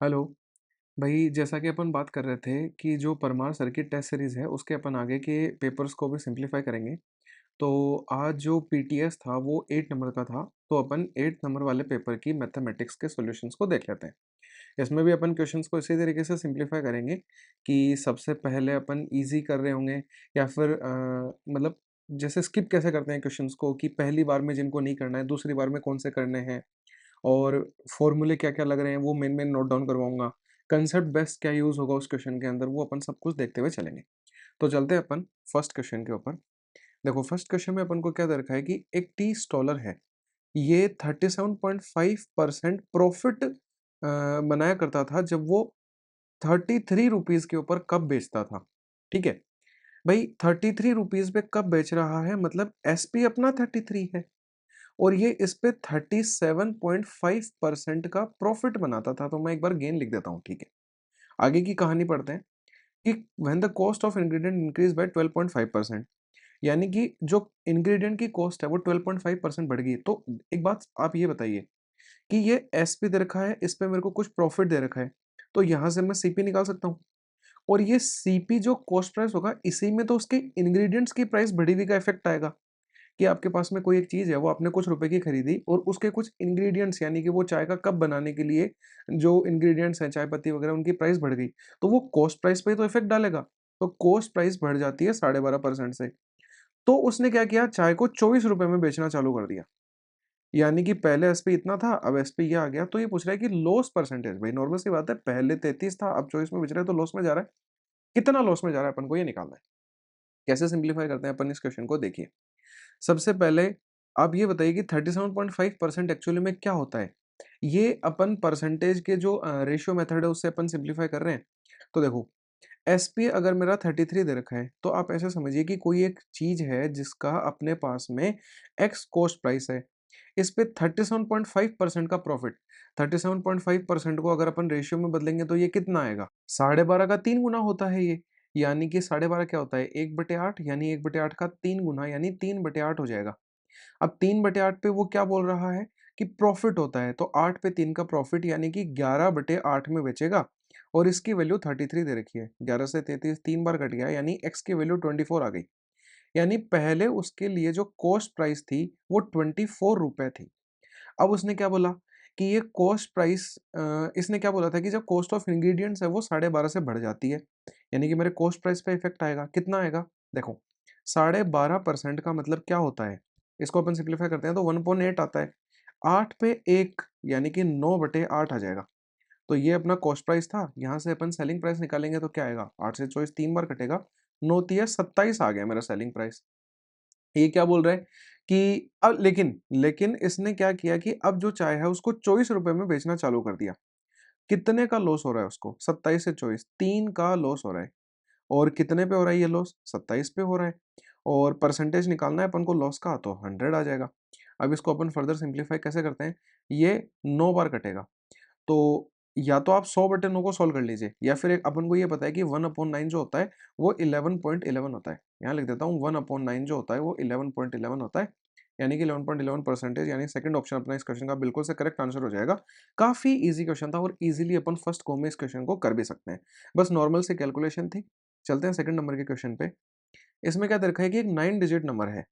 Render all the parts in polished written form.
Hello. भाई जैसा कि अपन बात कर रहे थे कि जो परमार सर्किट टेस्ट सीरीज़ है उसके अपन आगे के पेपर्स को भी सिंप्लीफाई करेंगे। तो आज जो पीटीएस था वो 8 नंबर का था, तो अपन 8 नंबर वाले पेपर की मैथमेटिक्स के सॉल्यूशंस को देख लेते हैं। इसमें भी अपन क्वेश्चंस को इसी तरीके से सिंप्लीफाई करेंगे कि सबसे पहले अपन ईज़ी कर रहे होंगे या फिर मतलब जैसे स्किप कैसे करते हैं क्वेश्चंस को कि पहली बार में जिनको नहीं करना है, दूसरी बार में कौन से करने हैं। और फ़ॉर्मूले क्या-क्या लग रहे हैं वो मेन-मेन नोट डाउन करवाऊँगा। कंसेप्ट बेस्ट क्या यूज़ होगा उस क्वेश्चन के अंदर वो अपन सब कुछ देखते हुए चलेंगे। तो चलते हैं अपन फर्स्ट क्वेश्चन के ऊपर। देखो फर्स्ट क्वेश्चन में अपन को क्या दे रखा है कि एक टी स्टॉलर है। ये 37.5% प्रॉफ़िट बनाया करता था जब वो 33 रुपीज़ के ऊपर कप बेचता था। ठीक है? भई 33 रुपीज़ पे कप बेच रहा है मतलब एसपी अपना 33 है। और ये इस पे 37.5% का प्रॉफिट बनाता था, तो मैं एक बार गेन लिख देता हूँ, ठीक है। आगे की कहानी पढ़ते हैं कि when the cost of ingredient increase by 12.5%, यानी कि जो इंग्रीडिएंट की कॉस्ट है वो 12.5% बढ़ गई। तो एक बात आप ये बताइए कि ये एसपी दे रखा है, इस पे मेरे को कुछ प्रॉफिट दे रखा है, तो यहाँ से मैं सीपी निकाल सकता हूँ। और ये सीपी जो कॉस्ट प्राइस होगा, इसी में तो उसके इंग्रीडिएंट्स की प्राइस बढ़ी हुई का इफेक्ट आएगा। कि आपके पास में कोई एक चीज़ है, वो आपने कुछ रुपए की खरीदी और उसके कुछ इंग्रीडिएंट्स यानी कि वो चाय का कप बनाने के लिए जो इंग्रीडिएंट्स हैं, चाय पत्ती वगैरह उनकी प्राइस बढ़ गई, तो वो कॉस्ट प्राइस पे ही तो इफ़ेक्ट डालेगा। तो कॉस्ट प्राइस बढ़ जाती है 12.5% से। तो उसने क्या किया, चाय को ₹24 में बेचना चालू कर दिया। यानी कि पहले एसपी इतना था, अब एसपी ये आ गया, तो ये पूछ रहा है कि लॉस परसेंटेज। भाई नॉर्मल सी बात है, पहले 33 था, अब 24 में बेच रहा है, तो लॉस में जा रहा है। कितना लॉस में जा रहा है अपन को ये निकालना है। कैसे सिंप्लीफाई करते हैं अपन इस क्वेश्चन को, देखिए। सबसे पहले आप ये बताइए कि 37.5% एक्चुअली में क्या होता है? ये अपन परसेंटेज के जो रेशियो मेथड है उससे अपन सिंप्लीफाई कर रहे हैं। तो देखो, एसपी अगर मेरा 33 दे रखा है, तो आप ऐसे समझिए कि कोई एक चीज़ है जिसका अपने पास में एक्स कॉस्ट प्राइस है। इस पे 37.5% का प्रॉफिट, 37.5% को अगर अपन रेशियो में बदलेंगे तो ये कितना आएगा? 12.5 का 3 गुना होता है ये। यानी कि 12.5 क्या होता है? 1/8 यानी 1/8 का 3 गुना यानी 3/8 हो जाएगा। अब 3/8 पे वो क्या बोल रहा है कि प्रॉफिट होता है, तो 8 पे 3 का प्रॉफिट यानी कि 11/8 में बेचेगा और इसकी वैल्यू 33 दे रखी है। 11 से 33 3 बार कट गया यानी एक्स की वैल्यू 24 आ गई। यानी पहले उसके लिए जो कॉस्ट प्राइस थी वो 24 रुपए थी। अब उसने क्या बोला कि ये कॉस्ट प्राइस इसने क्या बोला था कि जब कॉस्ट ऑफ इंग्रेडिएंट्स है वो 12.5 से बढ़ जाती है। यानी कि मेरे कॉस्ट प्राइस पे इफेक्ट आएगा। कितना आएगा? देखो, 12.5% का मतलब क्या होता है? इसको अपन सिंप्लीफाई करते हैं तो 1/8 आता है। 8 पे 1 यानी कि 9/8 आ जाएगा। तो ये अपना कॉस्ट प्राइस था। यहाँ से अपन सेलिंग प्राइस निकालेंगे तो क्या आएगा? 8 से 24 3 बार कटेगा। 9 तिया 27 आ गया मेरा सेलिंग प्राइस। ये क्या बोल रहा है कि अब लेकिन लेकिन इसने क्या किया कि अब जो चाय है उसको ₹24 में बेचना चालू कर दिया। कितने का लॉस हो रहा है उसको? 27 से 24 3 का लॉस हो रहा है। और कितने पे हो रहा है ये लॉस? 27 पे हो रहा है। और परसेंटेज निकालना है अपन को लॉस का, तो 100 आ जाएगा। अब इसको अपन फर्दर सिंप्लीफाई कैसे करते हैं? ये 9 बार कटेगा। तो या तो आप 100/9 को सॉल्व कर लीजिए या फिर एक अपन को ये पता है कि 1/9 जो होता है वो 11.11 होता है। यहाँ लिख देता हूँ 1/9 जो होता है वो 11.11 होता है। यानी कि 11.11% यानी सेकंड ऑप्शन अपना इस क्वेश्चन का बिल्कुल से करेक्ट आंसर हो जाएगा। काफ़ी ईज़ी क्वेश्चन था और ईज़िली अपन फर्स्ट गो में इस क्वेश्चन को कर भी सकते हैं। बस नॉर्मल सी कैलकुलेशन थी। चलते हैं सेकंड नंबर के क्वेश्चन पे। इसमें क्या दे रखा है कि एक 9 डिजिट नंबर है।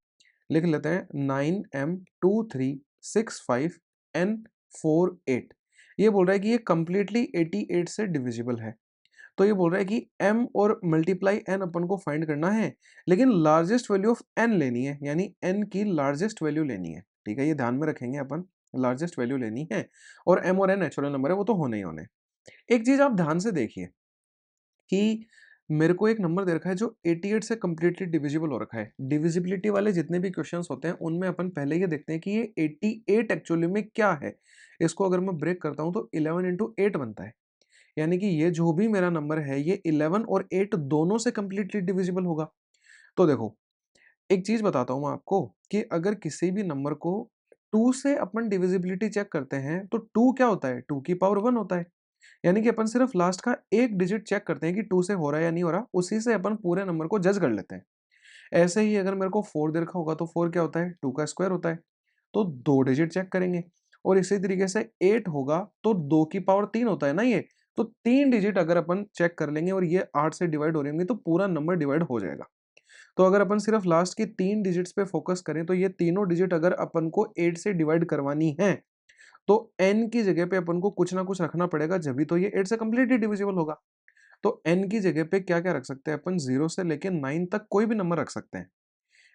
लिख लेते हैं 9M2365N48। ये बोल रहा है कि ये कंप्लीटली 88 से डिविजिबल है। तो ये बोल रहा है कि m और मल्टीप्लाई n अपन को फाइंड करना है, लेकिन लार्जेस्ट वैल्यू ऑफ n लेनी है, यानी n की लार्जेस्ट वैल्यू लेनी है। ठीक है, ये ध्यान में रखेंगे अपन। लार्जेस्ट वैल्यू लेनी है और m और n नेचुरल नंबर है, वो तो होने ही होने। एक चीज आप ध्यान से देखिए कि मेरे को एक नंबर दे रखा है जो 88 से कंप्लीटली डिविजिबल हो रखा है। डिविजिबिलिटी वाले जितने भी क्वेश्चंस होते हैं उनमें अपन पहले ये देखते हैं कि ये 88 एक्चुअली में क्या है। इसको अगर मैं ब्रेक करता हूं तो 11 इंटू 8 बनता है। यानी कि ये जो भी मेरा नंबर है ये 11 और 8 दोनों से कंप्लीटली डिविजिबल होगा। तो देखो, एक चीज बताता हूं मैं आपको कि अगर किसी भी नंबर को 2 से अपन डिविजिबिलिटी चेक करते हैं तो 2 क्या होता है? 2 की पावर 1 होता है। यानी कि अपन सिर्फ लास्ट का एक डिजिट चेक करते हैं कि 2 से हो रहा है या नहीं हो रहा, उसी से अपन पूरे नंबर को जज कर लेते हैं। ऐसे ही अगर मेरे को 4 दे रखा होगा तो 4 क्या होता है? 2 का स्क्वायर होता है। तो 2 डिजिट चेक करेंगे और इसी तरीके से 8 होगा तो 2 की पावर 3 होता है ना ये। तो 3 डिजिट अगर अपन चेक कर लेंगे और ये 8 से डिवाइड हो रही होंगी तो पूरा नंबर डिवाइड हो जाएगा। तो अगर अपन सिर्फ लास्ट की 3 डिजिट्स पे फोकस करें तो ये तीनों डिजिट अगर अपन को 8 से डिवाइड करवानी है तो n की जगह पे अपन को कुछ ना कुछ रखना पड़ेगा, जब भी तो ये 8 से कंप्लीटली डिविजिबल होगा। तो n की जगह पे क्या-क्या रख सकते हैं अपन, 0 से लेके 9 तक कोई भी नंबर रख सकते हैं।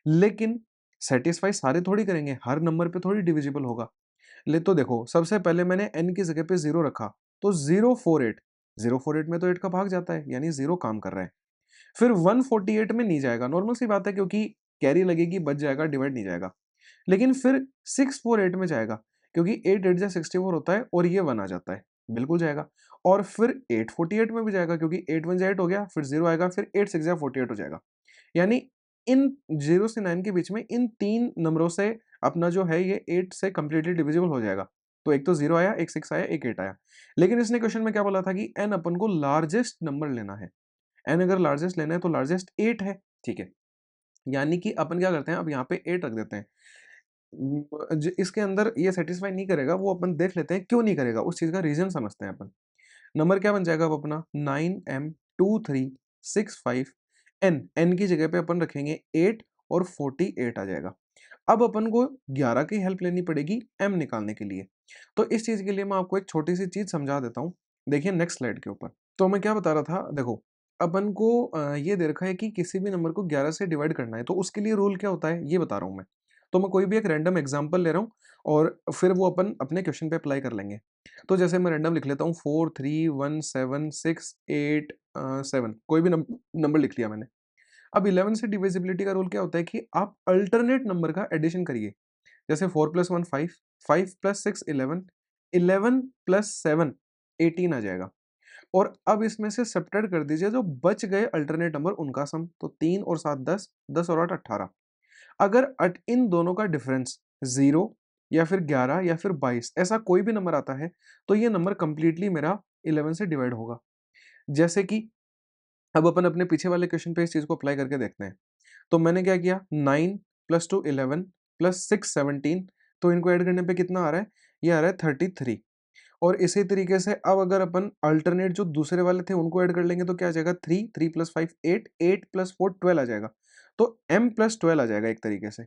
लेकिन सैटिस्फाई सारे थोड़ी करेंगे, हर नंबर पे थोड़ी डिविजिबल होगा। ले तो देखो, सबसे पहले मैंने n की जगह पे 0 रखा, तो 048, 048 में तो 8 का भाग जाता है, यानी 0 काम कर रहा है। फिर 148 में नहीं जाएगा, नॉर्मल सी बात है क्योंकि कैरी लगेगी, बच जाएगा, डिवाइड नहीं जाएगा। लेकिन फिर 648 में जाएगा, क्योंकि 8 8 जा 64 होता है और ये 1 आ जाता है, बिल्कुल जाएगा। और फिर 848 में भी जाएगा, क्योंकि 8 1 जा 8 हो गया, फिर 0 आएगा, फिर 8 6 जा 48 हो जाएगा। यानी इन 0 से 9 के बीच में इन 3 नंबरों से अपना जो है ये 8 से कंप्लीटली डिविजिबल हो जाएगा। तो एक तो 0 आया, एक 6 आया, एक 8 आया। लेकिन इसने क्वेश्चन में क्या बोला था कि n अपन को लार्जेस्ट नंबर लेना है। n अगर लार्जेस्ट लेना है तो लार्जेस्ट 8 है, ठीक है। यानी कि अपन क्या करते हैं, अब यहाँ पे 8 रख देते हैं। इसके अंदर ये सेटिस्फाई नहीं करेगा, वो अपन देख लेते हैं क्यों नहीं करेगा, उस चीज का रीजन समझते हैं अपन। नंबर क्या बन जाएगा अब अपना, 9m2365 n की जगह पे अपन रखेंगे 8 और 48 आ जाएगा। अब अपन को 11 की हेल्प लेनी पड़ेगी m निकालने के लिए। तो इस चीज के लिए मैं आपको एक छोटी सी चीज समझा देता हूँ। देखिए नेक्स्ट स्लाइड के ऊपर। तो मैं क्या बता रहा था, देखो अपन को ये दे रखा है कि किसी भी नंबर को 11 से डिवाइड करना है, तो उसके लिए रूल क्या होता है ये बता रहा हूँ मैं। तो मैं कोई भी एक रैंडम एग्जांपल ले रहा हूँ और फिर वो अपन अपने क्वेश्चन पे अप्लाई कर लेंगे। तो जैसे मैं रैंडम लिख लेता हूँ 4317687, कोई भी नंबर लिख लिया मैंने। अब 11 से डिविजिबिलिटी का रूल क्या होता है कि आप अल्टरनेट नंबर का एडिशन करिए। जैसे 4 + 1 5, 5 + 6 11, 11 + 7 18 आ जाएगा। और अब इसमें से सब्ट्रैक्ट कर दीजिए जो बच गए अल्टरनेट नंबर उनका सम, तो 3 और 7 10, 10 और 8 18। अगर इन दोनों का डिफरेंस 0 या फिर 11 या फिर 22 ऐसा कोई भी नंबर आता है, तो ये नंबर कंप्लीटली मेरा 11 से डिवाइड होगा। जैसे कि अब अपन अपने पीछे वाले क्वेश्चन पे इस चीज को अप्लाई करके देखते हैं। तो मैंने क्या किया, 9 + 2 11 + 6 17, तो इनको ऐड करने पे कितना आ रहा है, ये आ रहा है 33। और इसी तरीके से अब अगर अपन अल्टरनेट जो दूसरे वाले थे उनको ऐड कर लेंगे तो क्या आ जाएगा, 3 3 + 5 8, 8 + 4 12 आ जाएगा। तो m + 12 आ जाएगा एक तरीके से।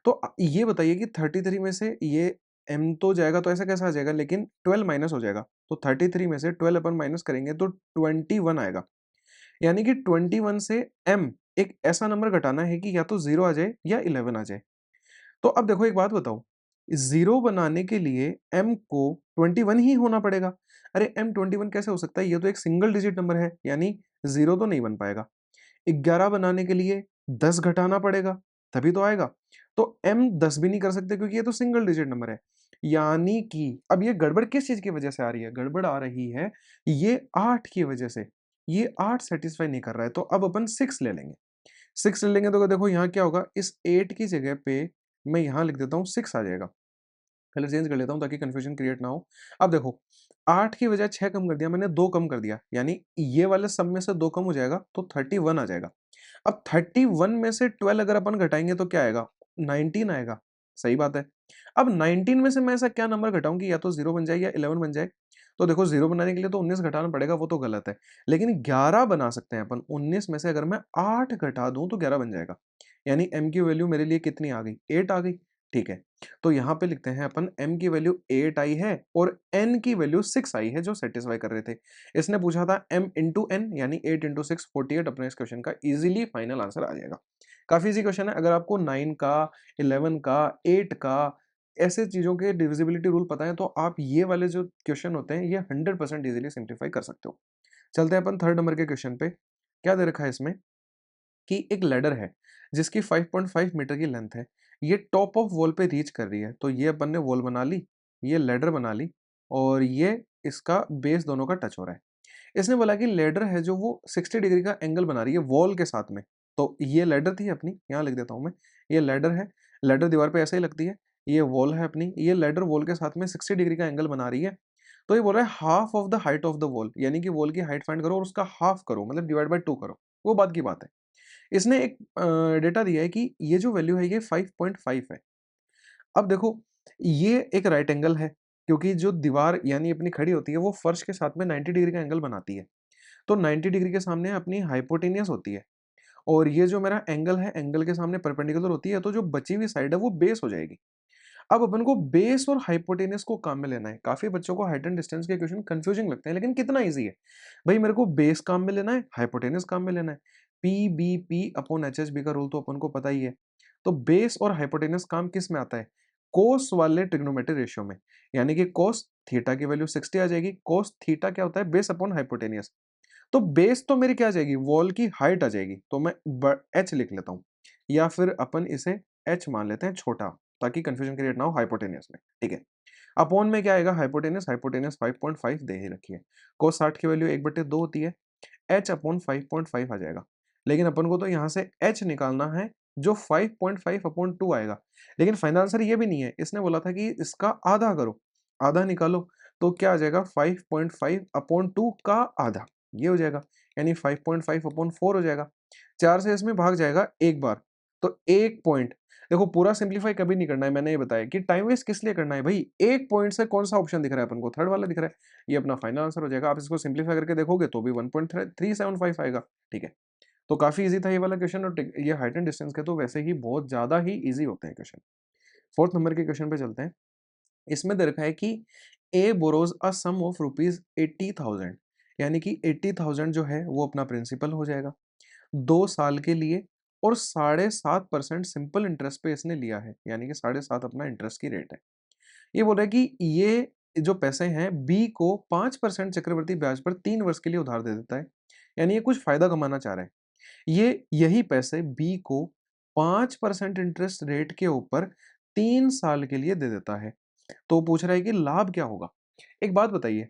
तो ये बताइए कि 33 में से ये m तो जाएगा, तो ऐसा कैसा आ जाएगा, लेकिन 12 माइनस हो जाएगा। तो 33 में से 12 अपन माइनस करेंगे तो 21 आएगा। यानी कि 21 से m एक ऐसा नंबर घटाना है कि या तो 0 आ जाए या 11 आ जाए। तो अब देखो एक बात बताओ, 0 बनाने के लिए m को 21 ही होना पड़ेगा। अरे m 21 कैसे हो सकता है, ये तो एक सिंगल डिजिट नंबर है, यानी 0 तो नहीं बन पाएगा। 11 बनाने के लिए 10 घटाना पड़ेगा, तभी तो आएगा। तो m 10 भी नहीं कर सकते क्योंकि ये तो सिंगल डिजिट नंबर है। यानी कि अब ये गड़बड़ किस चीज की वजह से आ रही है, गड़बड़ आ रही है ये 8 की वजह से। ये 8 सेटिस्फाई नहीं कर रहा है, तो अब अपन 6 ले लेंगे। 6 ले लेंगे तो देखो यहाँ क्या होगा, इस 8 की जगह पे मैं यहाँ लिख देता हूँ 6 आ जाएगा। कलर चेंज कर लेता हूँ ताकि कंफ्यूजन क्रिएट ना हो। अब देखो 8 की बजाय 6 कम कर दिया मैंने, 2 कम कर दिया, यानी ये वाले सब में से 2 कम हो जाएगा तो 31 आ जाएगा। अब 31 में से 12 अगर अपन घटाएंगे तो क्या आएगा, 19 आएगा। सही बात है। अब 19 में से मैं ऐसा क्या नंबर घटाऊं कि या तो 0 बन जाए या 11 बन जाए। तो देखो 0 बनाने के लिए तो 19 घटाना पड़ेगा, वो तो गलत है। लेकिन 11 बना सकते हैं अपन, 19 में से अगर मैं 8 घटा दूं तो 11 बन जाएगा। यानी m की वैल्यू मेरे लिए कितनी आ गई, 8 आ गई। ठीक है, तो यहाँ पे लिखते हैं अपन m की वैल्यू 8 आई है और n की वैल्यू 6 आई है जो सेटिस्फाई कर रहे थे। इसने पूछा था m इंटू n, यानी 8 इंटू 6 48, अपने इस क्वेश्चन का इजीली फाइनल आंसर आ जाएगा। काफी इजी क्वेश्चन है। अगर आपको 9 का, 11 का, 8 का, ऐसे चीजों के डिविजिबिलिटी रूल पता है तो आप ये वाले जो क्वेश्चन होते हैं ये 100% इजीली सिंप्लीफाई कर सकते हो। चलते हैं अपन थर्ड नंबर के क्वेश्चन पे। क्या दे रखा है इसमें कि एक लैडर है जिसकी 5.5 मीटर की लेंथ है, ये टॉप ऑफ वॉल पे रीच कर रही है। तो ये अपन ने वॉल बना ली, ये लैडर बना ली और ये इसका बेस दोनों का टच हो रहा है। इसने बोला कि लैडर है जो वो 60 डिग्री का एंगल बना रही है वॉल के साथ में। तो ये लैडर थी अपनी, यहाँ लिख देता हूँ मैं, ये लैडर है। लैडर दीवार पे ऐसे ही लगती है। ये वॉल है अपनी, ये लैडर वॉल के साथ में 60 डिग्री का एंगल बना रही है। तो ये बोल रहा है half of the height of the wall, यानी कि वॉल की हाइट फाइंड करो और उसका हाफ करो, मतलब डिवाइड बाय 2 करो। वो बात की बात है। इसने एक डेटा दिया है कि ये जो वैल्यू है ये 5.5 है। अब देखो ये एक राइट एंगल है, क्योंकि जो दीवार यानी अपनी खड़ी होती है वो फर्श के साथ में 90 डिग्री का एंगल बनाती है। तो 90 डिग्री के सामने अपनी हाइपोटेनियस होती है और ये जो मेरा एंगल है, एंगल के सामने परपेंडिकुलर होती है, तो जो बची हुई साइड है वो बेस हो जाएगी। अब अपन को बेस और हाइपोटेनस को काम में लेना है। काफ़ी बच्चों को हाइट एंड डिस्टेंस के क्वेश्चन कंफ्यूजिंग लगते हैं, लेकिन कितना ईज़ी है। भई मेरे को बेस काम में लेना है, हाइपोटेनस काम में लेना है। पी अपॉन एचएचबी का रूल तो अपन को पता ही है। तो बेस और हाइपोटेनस काम किस में आता है? कोस वाले ट्रिग्नोमेट्री रेशियो में। यानी कि कोस थीटा की वैल्यू 60 आ जाएगी। कोस थीटा क्या होता है? Base upon hypotenuse. तो बेस तो मेरी क्या आ जाएगी? वॉल की हाइट आ जाएगी। तो मैं एच लिख लेता हूँ या फिर अपन इसे एच मान लेते हैं छोटा, ताकि कंफ्यूजन क्रिएट ना हो हाइपोटेनियस में। ठीक है। अपॉन में क्या आएगा? हाइपोटेनस, हाइपोटेनस 5.5 दे ही रखी है। cos 60 की वैल्यू 1/2 होती है। h अपॉन 5.5 आ जाएगा। लेकिन अपन को तो यहाँ से h निकालना है जो 5.5 अपॉन 2 आएगा। लेकिन फाइनल आंसर ये भी नहीं है। इसने बोला था कि इसका आधा करो, आधा निकालो। तो क्या आ जाएगा? 5.5 अपॉन 2 का आधा, ये हो जाएगा। यानी 5.5 अपॉन 4 हो जाएगा। 4 से इसमें भाग जाएगा एक बार। तो एक पॉइंट, देखो पूरा सिंप्लीफाई कभी नहीं करना है। मैंने ये बताया कि टाइम वेस्ट किस लिए करना है भाई। एक पॉइंट से कौन सा ऑप्शन दिख रहा है अपन को? थर्ड वाला दिख रहा है। ये अपना फाइनल आंसर हो जाएगा। आप इसको सिंप्लीफाई करके देखोगे तो भी 1.375 आएगा। ठीक है। तो काफी इजी था ये वाला क्वेश्चन। और ये हाइट एंड डिस्टेंस के तो वैसे ही बहुत ज्यादा ही इजी होते हैं क्वेश्चन। फोर्थ नंबर के क्वेश्चन पे चलते हैं। इसमें दे रखा है कि A borrows a sum of rupees 80,000, यानी कि 80,000 जो है वो अपना प्रिंसिपल हो जाएगा 2 साल के लिए, और 7.5% सिंपल इंटरेस्ट पे इसने लिया है। यानी कि 7.5 अपना इंटरेस्ट की रेट है। ये बोल रहा है कि ये जो पैसे हैं बी को 5% चक्रवृद्धि ब्याज पर 3 वर्ष के लिए उधार दे देता है। यानी ये कुछ फायदा कमाना चाह रहा है। ये यही पैसे बी को 5% इंटरेस्ट रेट के ऊपर 3 साल के लिए दे देता है। तो पूछ रहा है कि लाभ क्या होगा। एक बात बताइए,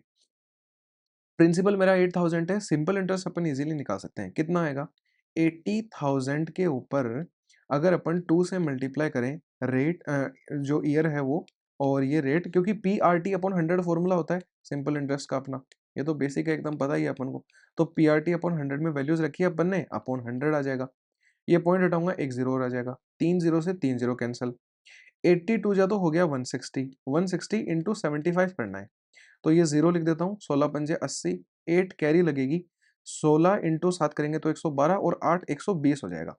प्रिंसिपल मेरा 8,000 है। सिंपल इंटरेस्ट अपन इजीली निकाल सकते हैं। कितना आएगा? 80,000 के ऊपर अगर अपन 2 से मल्टीप्लाई करें, रेट जो ईयर है वो, और ये रेट, क्योंकि P R T upon 100 formula होता है सिंपल इंटरेस्ट का अपना। ये तो बेसिक है, एकदम पता ही है अपन को। तो पी आर टी अपॉन 100 में वैल्यूज रखी है अपन ने, अपॉन 100 आ जाएगा। ये पॉइंट हटाऊंगा, एक जीरो और आ जाएगा। 3 जीरो से 3 जीरो कैंसिल। 82 जा तो हो गया 160। 160 इंटू 75 करना है। तो ये जीरो लिख देता हूँ। 16 पंजे 80, 8 कैरी लगेगी। 16 इंटू 7 करेंगे तो 112, और 8 120 हो जाएगा।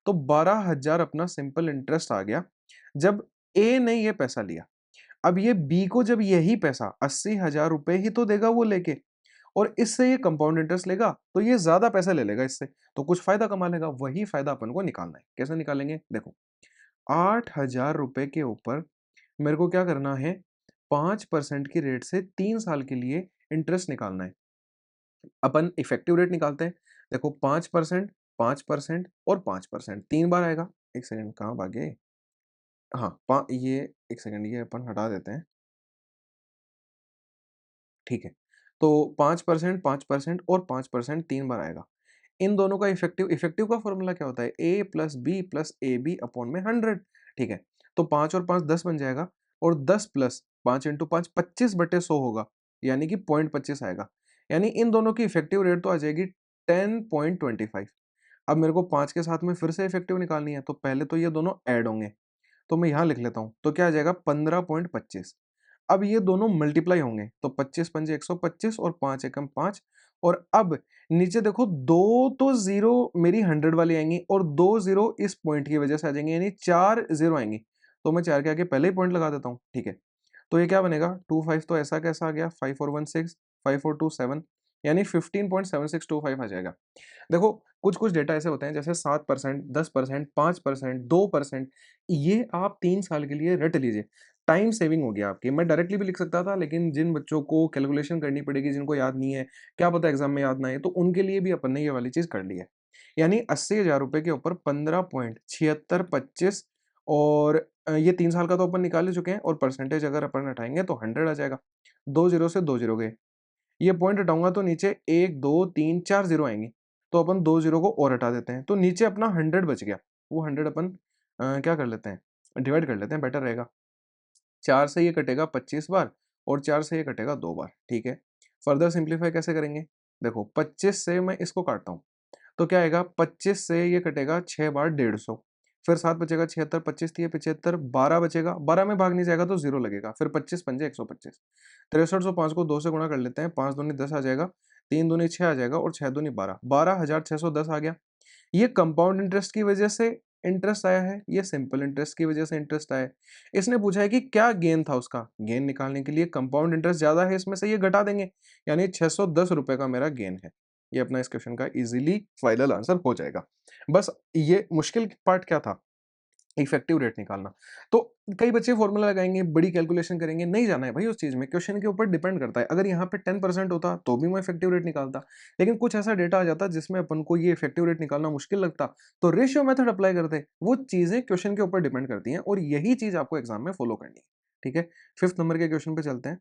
तो 12,000 अपना सिंपल इंटरेस्ट आ गया जब ए ने ये पैसा लिया। अब ये बी को जब यही पैसा 80,000 रुपए ही तो देगा वो लेके, और इससे ये कंपाउंड इंटरेस्ट लेगा, तो ये ज्यादा पैसा ले लेगा इससे, तो कुछ फायदा कमा लेगा। वही फायदा अपन को निकालना है। कैसे निकालेंगे? देखो, 8,000 रुपए के ऊपर मेरे को क्या करना है? 5% की रेट से 3 साल के लिए इंटरेस्ट निकालना है। अपन इफेक्टिव रेट निकालते हैं। देखो, 5%, 5% और 5%, 3 बार आएगा। एक सेकंड, कहाँ भागे? हाँ, ये एक सेकंड, ये अपन हटा देते हैं। ठीक है। तो 5%, 5% और 5% 3 बार आएगा। इन दोनों का इफेक्टिव इफेक्टिव का फॉर्मूला क्या होता है? A plus B plus A B upon में 100। ठीक है। तो 5 और 5 10 बन जाएगा, और 10 प्लस 5 इंटू 5 25/100 होगा। यानी कि 0.25 आएगा। यानी इन दोनों की इफेक्टिव रेट तो आ जाएगी 10.25। अब मेरे को 5 के साथ में फिर से इफेक्टिव निकालनी है, तो पहले तो ये दोनों ऐड होंगे। तो मैं यहाँ लिख लेता हूँ। तो क्या आ जाएगा? 15.25। अब ये दोनों मल्टीप्लाई होंगे, तो 25 पंजे 125 और 5 एकम 5। और अब नीचे देखो, दो तो जीरो मेरी 100 वाली आएंगी, और 2 जीरो इस पॉइंट की वजह से आ जाएंगे, यानी 4 जीरो आएंगी। तो मैं 4 के आगे पहले ही पॉइंट लगा देता हूँ। ठीक है। तो ये क्या बनेगा? 25 तो ऐसा कैसा आ गया? 5 और 1 6, 5 और 2 7, यानी 15.7625 आ जाएगा। देखो, कुछ कुछ डेटा ऐसे होते हैं जैसे 7%, 10%, 5%, 2%। ये आप 3 साल के लिए रट लीजिए। टाइम सेविंग हो गया आपकी। मैं डायरेक्टली भी लिख सकता था, लेकिन जिन बच्चों को कैलकुलेशन करनी पड़ेगी, जिनको याद नहीं है, क्या पता एग्जाम में याद ना आए, तो उनके लिए भी अपन ने ये वाली चीज कर ली है। यानी 80,000 रुपए के ऊपर 15.7625। और ये 3 साल का तो अपन निकाल ही चुके हैं, और परसेंटेज अगर अपन हटाएंगे तो 100 आ जाएगा। 2 जीरो से 2 जीरो गए। ये पॉइंट हटाऊंगा तो नीचे 1 2 3 4 जीरो आएंगे। तो अपन 2 जीरो को और हटा देते हैं, तो नीचे अपना 100 बच गया। वो 100 अपन क्या कर लेते हैं? डिवाइड कर लेते हैं, बेटर रहेगा। 4 से ये कटेगा 25 बार, और 4 से ये कटेगा 2 बार। ठीक है। फर्दर सिंप्लीफाई कैसे करेंगे? देखो, 25 से मैं इसको काटता हूँ, तो क्या आएगा? 25 से ये कटेगा 6 बार 150। फिर 7 बचेगा 76, 25 दिए 75, 12 बचेगा, 12 में भाग नहीं जाएगा तो 0 लगेगा, फिर 25 पंजे 125, 6305 को 2 से गुणा कर लेते हैं, 5 दूनी 10 आ जाएगा, 3 दूनी 6 आ जाएगा और 6 दूनी 12, 12,610 आ गया। ये कंपाउंड इंटरेस्ट की वजह से इंटरेस्ट आया है, ये सिंपल इंटरेस्ट की वजह से इंटरेस्ट आया है। इसने पूछा है कि क्या गेन था उसका, गेन निकालने के लिए कंपाउंड इंटरेस्ट ज्यादा है, इसमें से ये घटा देंगे, यानी 610 रुपए का मेरा गेन है। ये अपना इस क्वेश्चन का इजीली फाइनल आंसर हो जाएगा। बस ये मुश्किल पार्ट क्या था, इफेक्टिव रेट निकालना। तो कई बच्चे फॉर्मूला लगाएंगे, बड़ी कैलकुलेशन करेंगे, नहीं जाना है भाई उस चीज में, क्वेश्चन के ऊपर डिपेंड करता है। अगर यहाँ पे 10% होता तो भी मैं इफेक्टिव रेट निकालता, लेकिन कुछ ऐसा डेटा आ जाता जिसमें अपन को ये इफेक्टिव रेट निकालना मुश्किल लगता, तो रेशियो मेथड अप्लाई करते। वो चीजें क्वेश्चन के ऊपर डिपेंड करती हैं और यही चीज आपको एग्जाम में फॉलो करनी है। ठीक है, 5th नंबर के क्वेश्चन पे चलते हैं।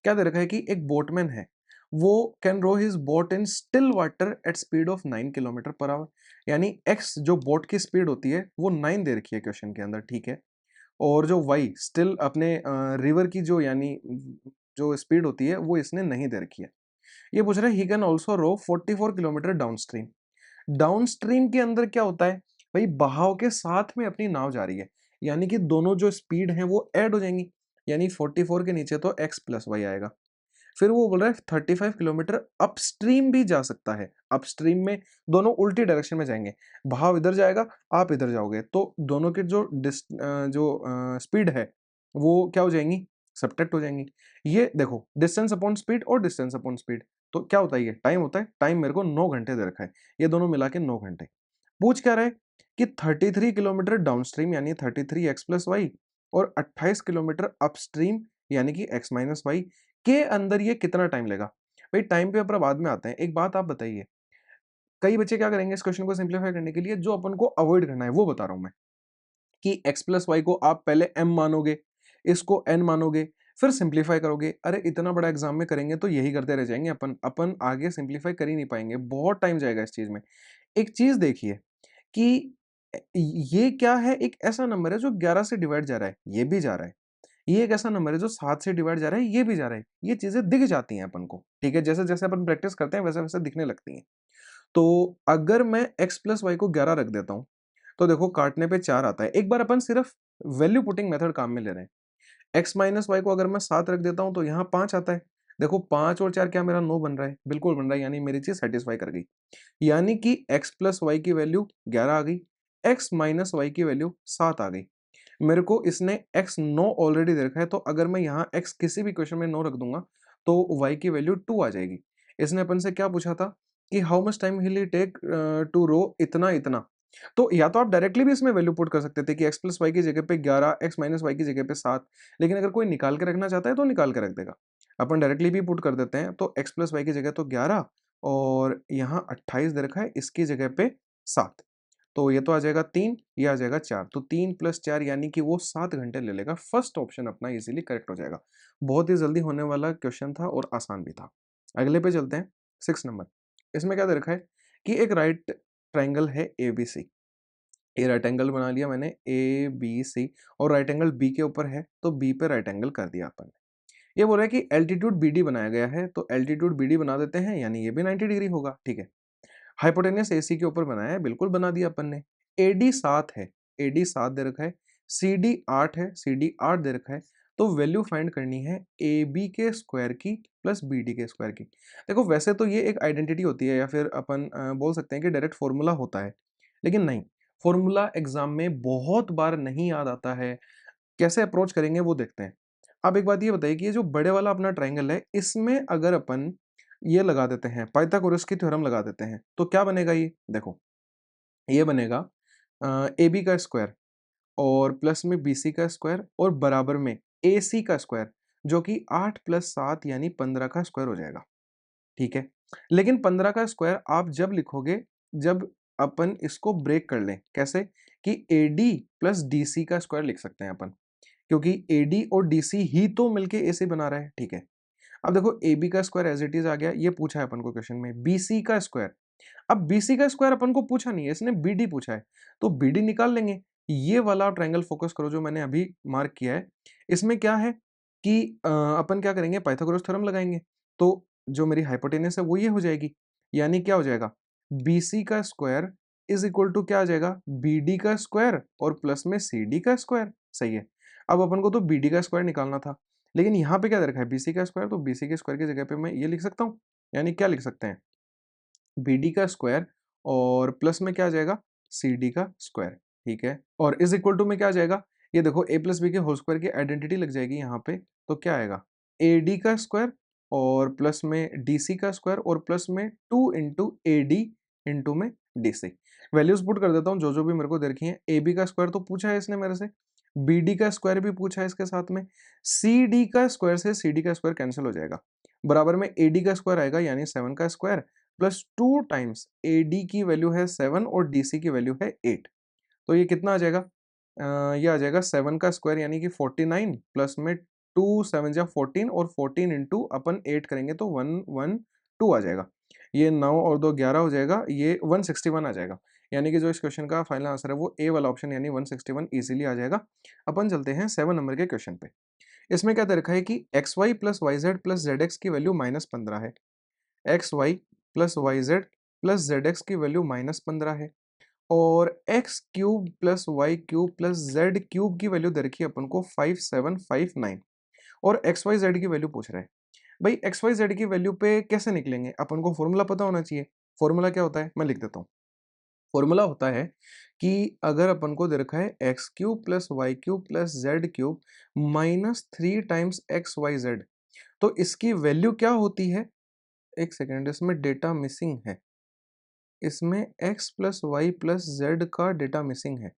क्या दे रखा है कि एक बोटमैन है, वो can row his boat in still water at speed of 9 kilometre per hour, यानी एक्स जो बोट की स्पीड होती है वो 9 दे रखी है क्वेश्चन के अंदर, ठीक है। और जो वाई स्टिल अपने रिवर की जो यानी जो स्पीड होती है वो इसने नहीं दे रखी है। ये पूछ रहा है he can also row 44 kilometre downstream. Downstream के अंदर क्या होता है भाई, बहाव के साथ में अपनी नाव जा रही है, यानी कि दोनों जो स्पीड है वो ऐड हो जाएंगी, यानी 44 के नीचे तो एक्स प्लस वाई आएगा। फिर वो बोल रहा है 35 किलोमीटर अपस्ट्रीम भी जा सकता है। अपस्ट्रीम में दोनों उल्टी डायरेक्शन में जाएंगे, बहाव इधर जाएगा, आप इधर जाओगे, तो दोनों की जो स्पीड है वो क्या हो जाएंगी, सब्ट्रैक्ट हो जाएंगी। ये देखो डिस्टेंस अपॉन स्पीड और डिस्टेंस अपॉन स्पीड, तो क्या होता है, ये टाइम होता है, टाइम मेरे को 9 घंटे दे रखा है, ये दोनों मिला के 9 घंटे। पूछ क्या रहा है कि 33 किलोमीटर डाउनस्ट्रीम यानी 33 एक्स प्लस वाई और 28 किलोमीटर अपस्ट्रीम यानी कि एक्स माइनस वाई के अंदर ये कितना टाइम लेगा। भाई टाइम पे अपना बाद में आते हैं, एक बात आप बताइए, कई बच्चे क्या करेंगे इस क्वेश्चन को सिंप्लीफाई करने के लिए, जो अपन को अवॉइड करना है वो बता रहा हूं मैं, कि x प्लस वाई को आप पहले m मानोगे, इसको n मानोगे, फिर सिंप्लीफाई करोगे। अरे इतना बड़ा एग्जाम में करेंगे तो यही करते रह जाएंगे, अपन अपन आगे सिंप्लीफाई कर ही नहीं पाएंगे, बहुत टाइम जाएगा इस चीज में। एक चीज देखिए कि ये क्या है, एक ऐसा नंबर है जो 11 से डिवाइड जा रहा है, ये भी जा रहा है, ये एक ऐसा नंबर है जो 7 से डिवाइड जा रहा है, ये भी जा रहा है, ये चीजें दिख जाती हैं अपन को, ठीक है, जैसे जैसे अपन प्रैक्टिस करते हैं वैसे वैसे दिखने लगती हैं। तो अगर मैं x प्लस वाई को 11 रख देता हूं, तो देखो काटने पे 4 आता है, एक बार अपन सिर्फ वैल्यू पुटिंग मेथड काम में ले रहे हैं। x माइनस वाई को अगर मैं 7 रख देता हूं तो यहाँ 5 आता है, देखो 5 और 4 क्या मेरा 9 बन रहा है, बिल्कुल बन रहा है, यानी मेरी चीज सेटिस्फाई कर गई, यानी कि x प्लस वाई की वैल्यू 11 आ गई, x माइनस वाई की वैल्यू 7 आ गई। मेरे को इसने x 9 ऑलरेडी दे रखा है, तो अगर मैं यहाँ x किसी भी क्वेश्चन में 9 रख दूंगा तो y की वैल्यू 2 आ जाएगी। इसने अपन से क्या पूछा था कि how much time will it take to row इतना इतना, तो या तो आप डायरेक्टली भी इसमें वैल्यू पुट कर सकते थे कि x प्लस वाई की जगह पे 11, x माइनस वाई की जगह पे 7, लेकिन अगर कोई निकाल के रखना चाहता है तो निकाल के रख देगा। अपन डायरेक्टली भी पुट कर देते हैं, तो x प्लस वाई की जगह तो 11 और यहाँ 28 दे रखा है, इसकी जगह पे 7, तो ये तो आ जाएगा 3, ये आ जाएगा 4, तो 3 प्लस 4 यानी कि वो 7 घंटे ले लेगा। फर्स्ट ऑप्शन अपना इजीली करेक्ट हो जाएगा। बहुत ही जल्दी होने वाला क्वेश्चन था और आसान भी था। अगले पे चलते हैं, 6 नंबर। इसमें क्या दे रखा है कि एक राइट ट्राइंगल है ए बी सी, ये राइट एंगल बना लिया मैंने ए बी सी, और राइट एंगल बी के ऊपर है तो बी पे राइट एंगल कर दिया अपन ने। ये बोल रहा है कि एल्टीट्यूड बी डी बनाया गया है, तो एल्टीट्यूड बी डी बना देते हैं, यानी ये भी 90 डिग्री होगा, ठीक है। हाइपोटेनस एसी के ऊपर बनाया है, बिल्कुल बना दिया अपन ने। एडी 7 है, एडी 7 दे रखा है, सीडी 8 है, सीडी 8 दे रखा है, तो वैल्यू फाइंड करनी है ए बी के स्क्वायर की प्लस बी डी के स्क्वायर की। देखो वैसे तो ये एक आइडेंटिटी होती है, या फिर अपन बोल सकते हैं कि डायरेक्ट फॉर्मूला होता है, लेकिन नहीं, फॉर्मूला एग्जाम में बहुत बार नहीं याद आता है। कैसे अप्रोच करेंगे वो देखते हैं। आप एक बात ये बताइए कि ये जो बड़े वाला अपना ट्राइंगल है, इसमें अगर अपन ये लगा देते हैं, पाइथागोरस की थ्योरम लगा देते हैं, तो क्या बनेगा, ये देखो ये बनेगा ए बी का स्क्वायर और प्लस में बी सी का स्क्वायर और बराबर में ए सी का स्क्वायर, जो कि 8 प्लस 7 यानी 15 का स्क्वायर हो जाएगा, ठीक है। लेकिन 15 का स्क्वायर आप जब लिखोगे, जब अपन इसको ब्रेक कर लें, कैसे कि a d plus d c का स्क्वायर लिख सकते हैं अपन, क्योंकि ए डी और डी सी ही तो मिलके ए सी बना रहा है, ठीक है। अब देखो ए बी का स्क्वायर एज इट इज आ गया, ये पूछा है अपन को क्वेश्चन में बी सी का स्क्वायर। अब बी सी का स्क्वायर अपन को पूछा नहीं है, इसने बी डी पूछा है, तो बी डी निकाल लेंगे। ये वाला ट्रायंगल फोकस करो जो मैंने अभी मार्क किया है, इसमें क्या है कि अपन क्या करेंगे, पाइथागोरस थ्योरम लगाएंगे, तो जो मेरी हाइपोटेनस है वो ये हो जाएगी, यानी क्या हो जाएगा, बी सी का स्क्वायर इज इक्वल टू क्या आ जाएगा, बी डी का स्क्वायर और प्लस में सी डी का स्क्वायर। सही है। अब अपन को तो बी डी का स्क्वायर निकालना था, लेकिन यहाँ पे क्या दे रखा है, बी सी का स्क्वायर, तो बी सी के स्क्वायर की जगह पे मैं ये लिख सकता हूँ, यानी क्या लिख सकते हैं, बी डी का स्क्वायर और प्लस में क्या आ जाएगा, सी डी का स्क्वायर। ठीक है, और इज इक्वल टू में क्या आ जाएगा, ये देखो ए प्लस बी के होल स्क्वायर की आइडेंटिटी लग जाएगी यहाँ पे, तो क्या आएगा, ए डी का स्क्वायर और प्लस में डी सी का स्क्वायर और प्लस में 2 इंटू ए डी इंटू में डी सी। वैल्यूज पुट कर देता हूँ जो जो भी मेरे को दे रखी है। ए बी का स्क्वायर तो पूछा है इसने मेरे से, बी डी का स्क्वायर भी पूछा है इसके साथ में, सी डी का स्क्वायर से सी डी का स्क्वायर कैंसिल हो जाएगा, बराबर में ए डी का स्क्वायर आएगा यानी 7 का square plus 2 times A D की वैल्यू है 7 और डी सी की वैल्यू है 8, तो ये कितना आ जाएगा, ये आ जाएगा 7 का स्क्वायर यानी कि 49 प्लस में 2 7 जा 14 और 14 इंटू अपन 8 करेंगे तो 112 आ जाएगा। ये 9 और 2 11 हो जाएगा, ये 161 आ जाएगा। यानी कि जो इस क्वेश्चन का फाइनल आंसर है वो ए वाला ऑप्शन यानी 161 इजीली आ जाएगा। अपन चलते हैं 7 नंबर के क्वेश्चन पे। इसमें क्या दे रखा है कि x y plus y z plus z x की वैल्यू -15 है। X y plus y z plus z x की वैल्यू -15 है और x cube plus y cube plus z cube की वैल्यू दे रखी है अपन को 5759 और एक्स वाई जेड की वैल्यू पूछ रहे हैं। भाई एक्स वाई जेड की वैल्यू पे कैसे निकलेंगे, अपन को फॉर्मूला पता होना चाहिए। फॉर्मूला क्या होता है, मैं लिख देता हूँ। फॉर्मूला होता है कि अगर अपन को दे रखा है x cube plus y cube plus z cube -3 times x y z, तो इसकी वैल्यू क्या होती है, एक सेकेंड, इसमें डेटा मिसिंग है, इसमें x plus Y plus z का डेटा मिसिंग है।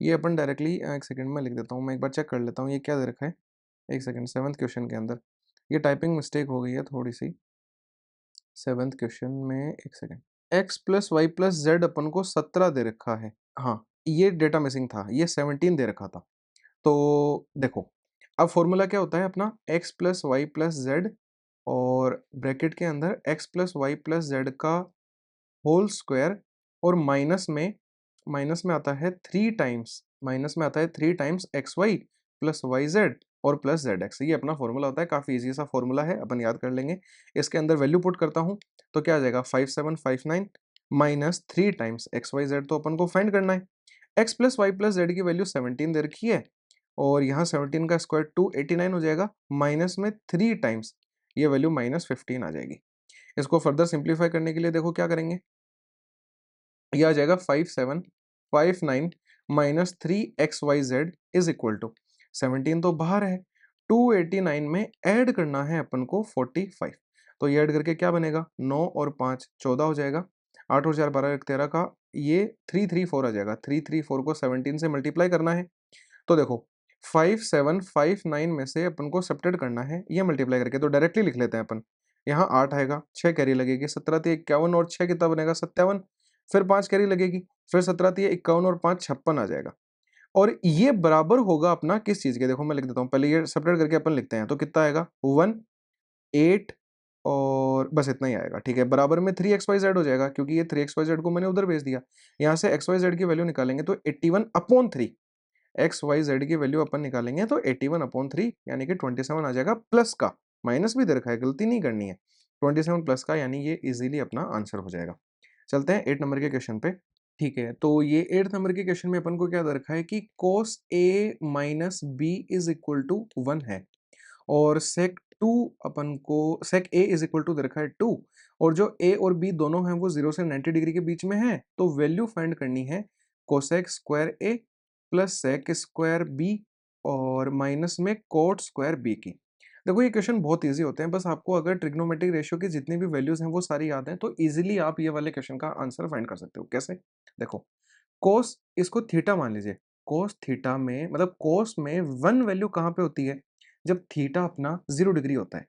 ये अपन डायरेक्टली एक सेकंड में लिख देता हूँ, मैं एक बार चेक कर लेता हूँ ये क्या दे रखा है। एक सेकंड, 7th क्वेश्चन के अंदर ये टाइपिंग मिस्टेक हो गई है थोड़ी सी। 7th क्वेश्चन में एक second, x plus Y plus Z अपन को 17 दे रखा है। हाँ, ये डेटा मिसिंग था, ये 17 दे रखा था। तो देखो, अब फॉर्मूला क्या होता है अपना, x plus Y plus z और ब्रैकेट के अंदर x plus Y plus z का होल स्क्वायर और माइनस में आता है 3 टाइम्स, माइनस में आता है 3 times x y plus y z और प्लस जेड एक्स। ये अपना फॉर्मूला होता है, काफ़ी इजी सा फॉर्मूला है, अपन याद कर लेंगे। इसके अंदर वैल्यू पुट करता हूँ तो क्या आ जाएगा, 5759 minus 3 times x y z, तो अपन को फाइंड करना है। X plus Y plus z की वैल्यू 17 दे रखी है और यहाँ 17 का स्क्वायर 289 हो जाएगा, माइनस में 3 टाइम्स ये वैल्यू -15 आ जाएगी। इसको फर्दर सिंप्लीफाई करने के लिए देखो क्या करेंगे, यह आ जाएगा 5759 minus 3xyz is equal to 17 तो बाहर है, 289 में ऐड करना है अपन को 45, तो ये ऐड करके क्या बनेगा, 9 और 5 14 हो जाएगा, 8 और 4 12 1 13 का ये 334 आ जाएगा। 334 को 17 से मल्टीप्लाई करना है, तो देखो 5759 में से अपन को सब्ट्रैक्ट करना है, ये मल्टीप्लाई करके तो डायरेक्टली लिख लेते हैं अपन। यहाँ 8 आएगा, 6 कैरी लगेगी, 17 × 51 और 6 कितना बनेगा 57, फिर 5 कैरी लगेगी, फिर 17 × 51 और 5 56 आ जाएगा। और ये बराबर होगा अपना किस चीज के, देखो मैं लिख देता हूँ, पहले ये सब्ट्रैक्ट करके अपन लिखते हैं, तो कितना आएगा 1 8 और बस इतना ही आएगा। ठीक है, बराबर में 3xyz हो जाएगा क्योंकि ये 3xyz को मैंने उधर भेज दिया। यहाँ से xyz की वैल्यू निकालेंगे तो 81/3, एक्स वाई जेड की वैल्यू अपन निकालेंगे तो 81/3 यानी कि 27 आ जाएगा, प्लस का, माइनस भी दे रखा है, गलती नहीं करनी है, 27 प्लस का, यानी ये इजीली अपना आंसर हो जाएगा। चलते हैं 8 नंबर के क्वेश्चन पे। ठीक है, तो ये 8th नंबर के क्वेश्चन में अपन को क्या दे रखा है कि cos a minus B is equal to 1 है और sec 2 अपन को sec a is equal to दे रखा है 2 और जो a और b दोनों हैं वो 0 से 90 डिग्री के बीच में है, तो वैल्यू फाइंड करनी है cosec square a plus sec square b और माइनस में cot स्क्वायर b की। देखो ये क्वेश्चन बहुत इजी होते हैं, बस आपको अगर ट्रिग्नोमेट्रिक रेशियो की जितनी भी वैल्यूज हैं वो सारी याद हैं तो इजीली आप ये वाले क्वेश्चन का आंसर फाइंड कर सकते हो। कैसे, देखो कोस, इसको थीटा मान लीजिए, कोस थीटा में मतलब कोस में 1 वैल्यू कहाँ पे होती है, जब थीटा अपना 0 डिग्री होता है,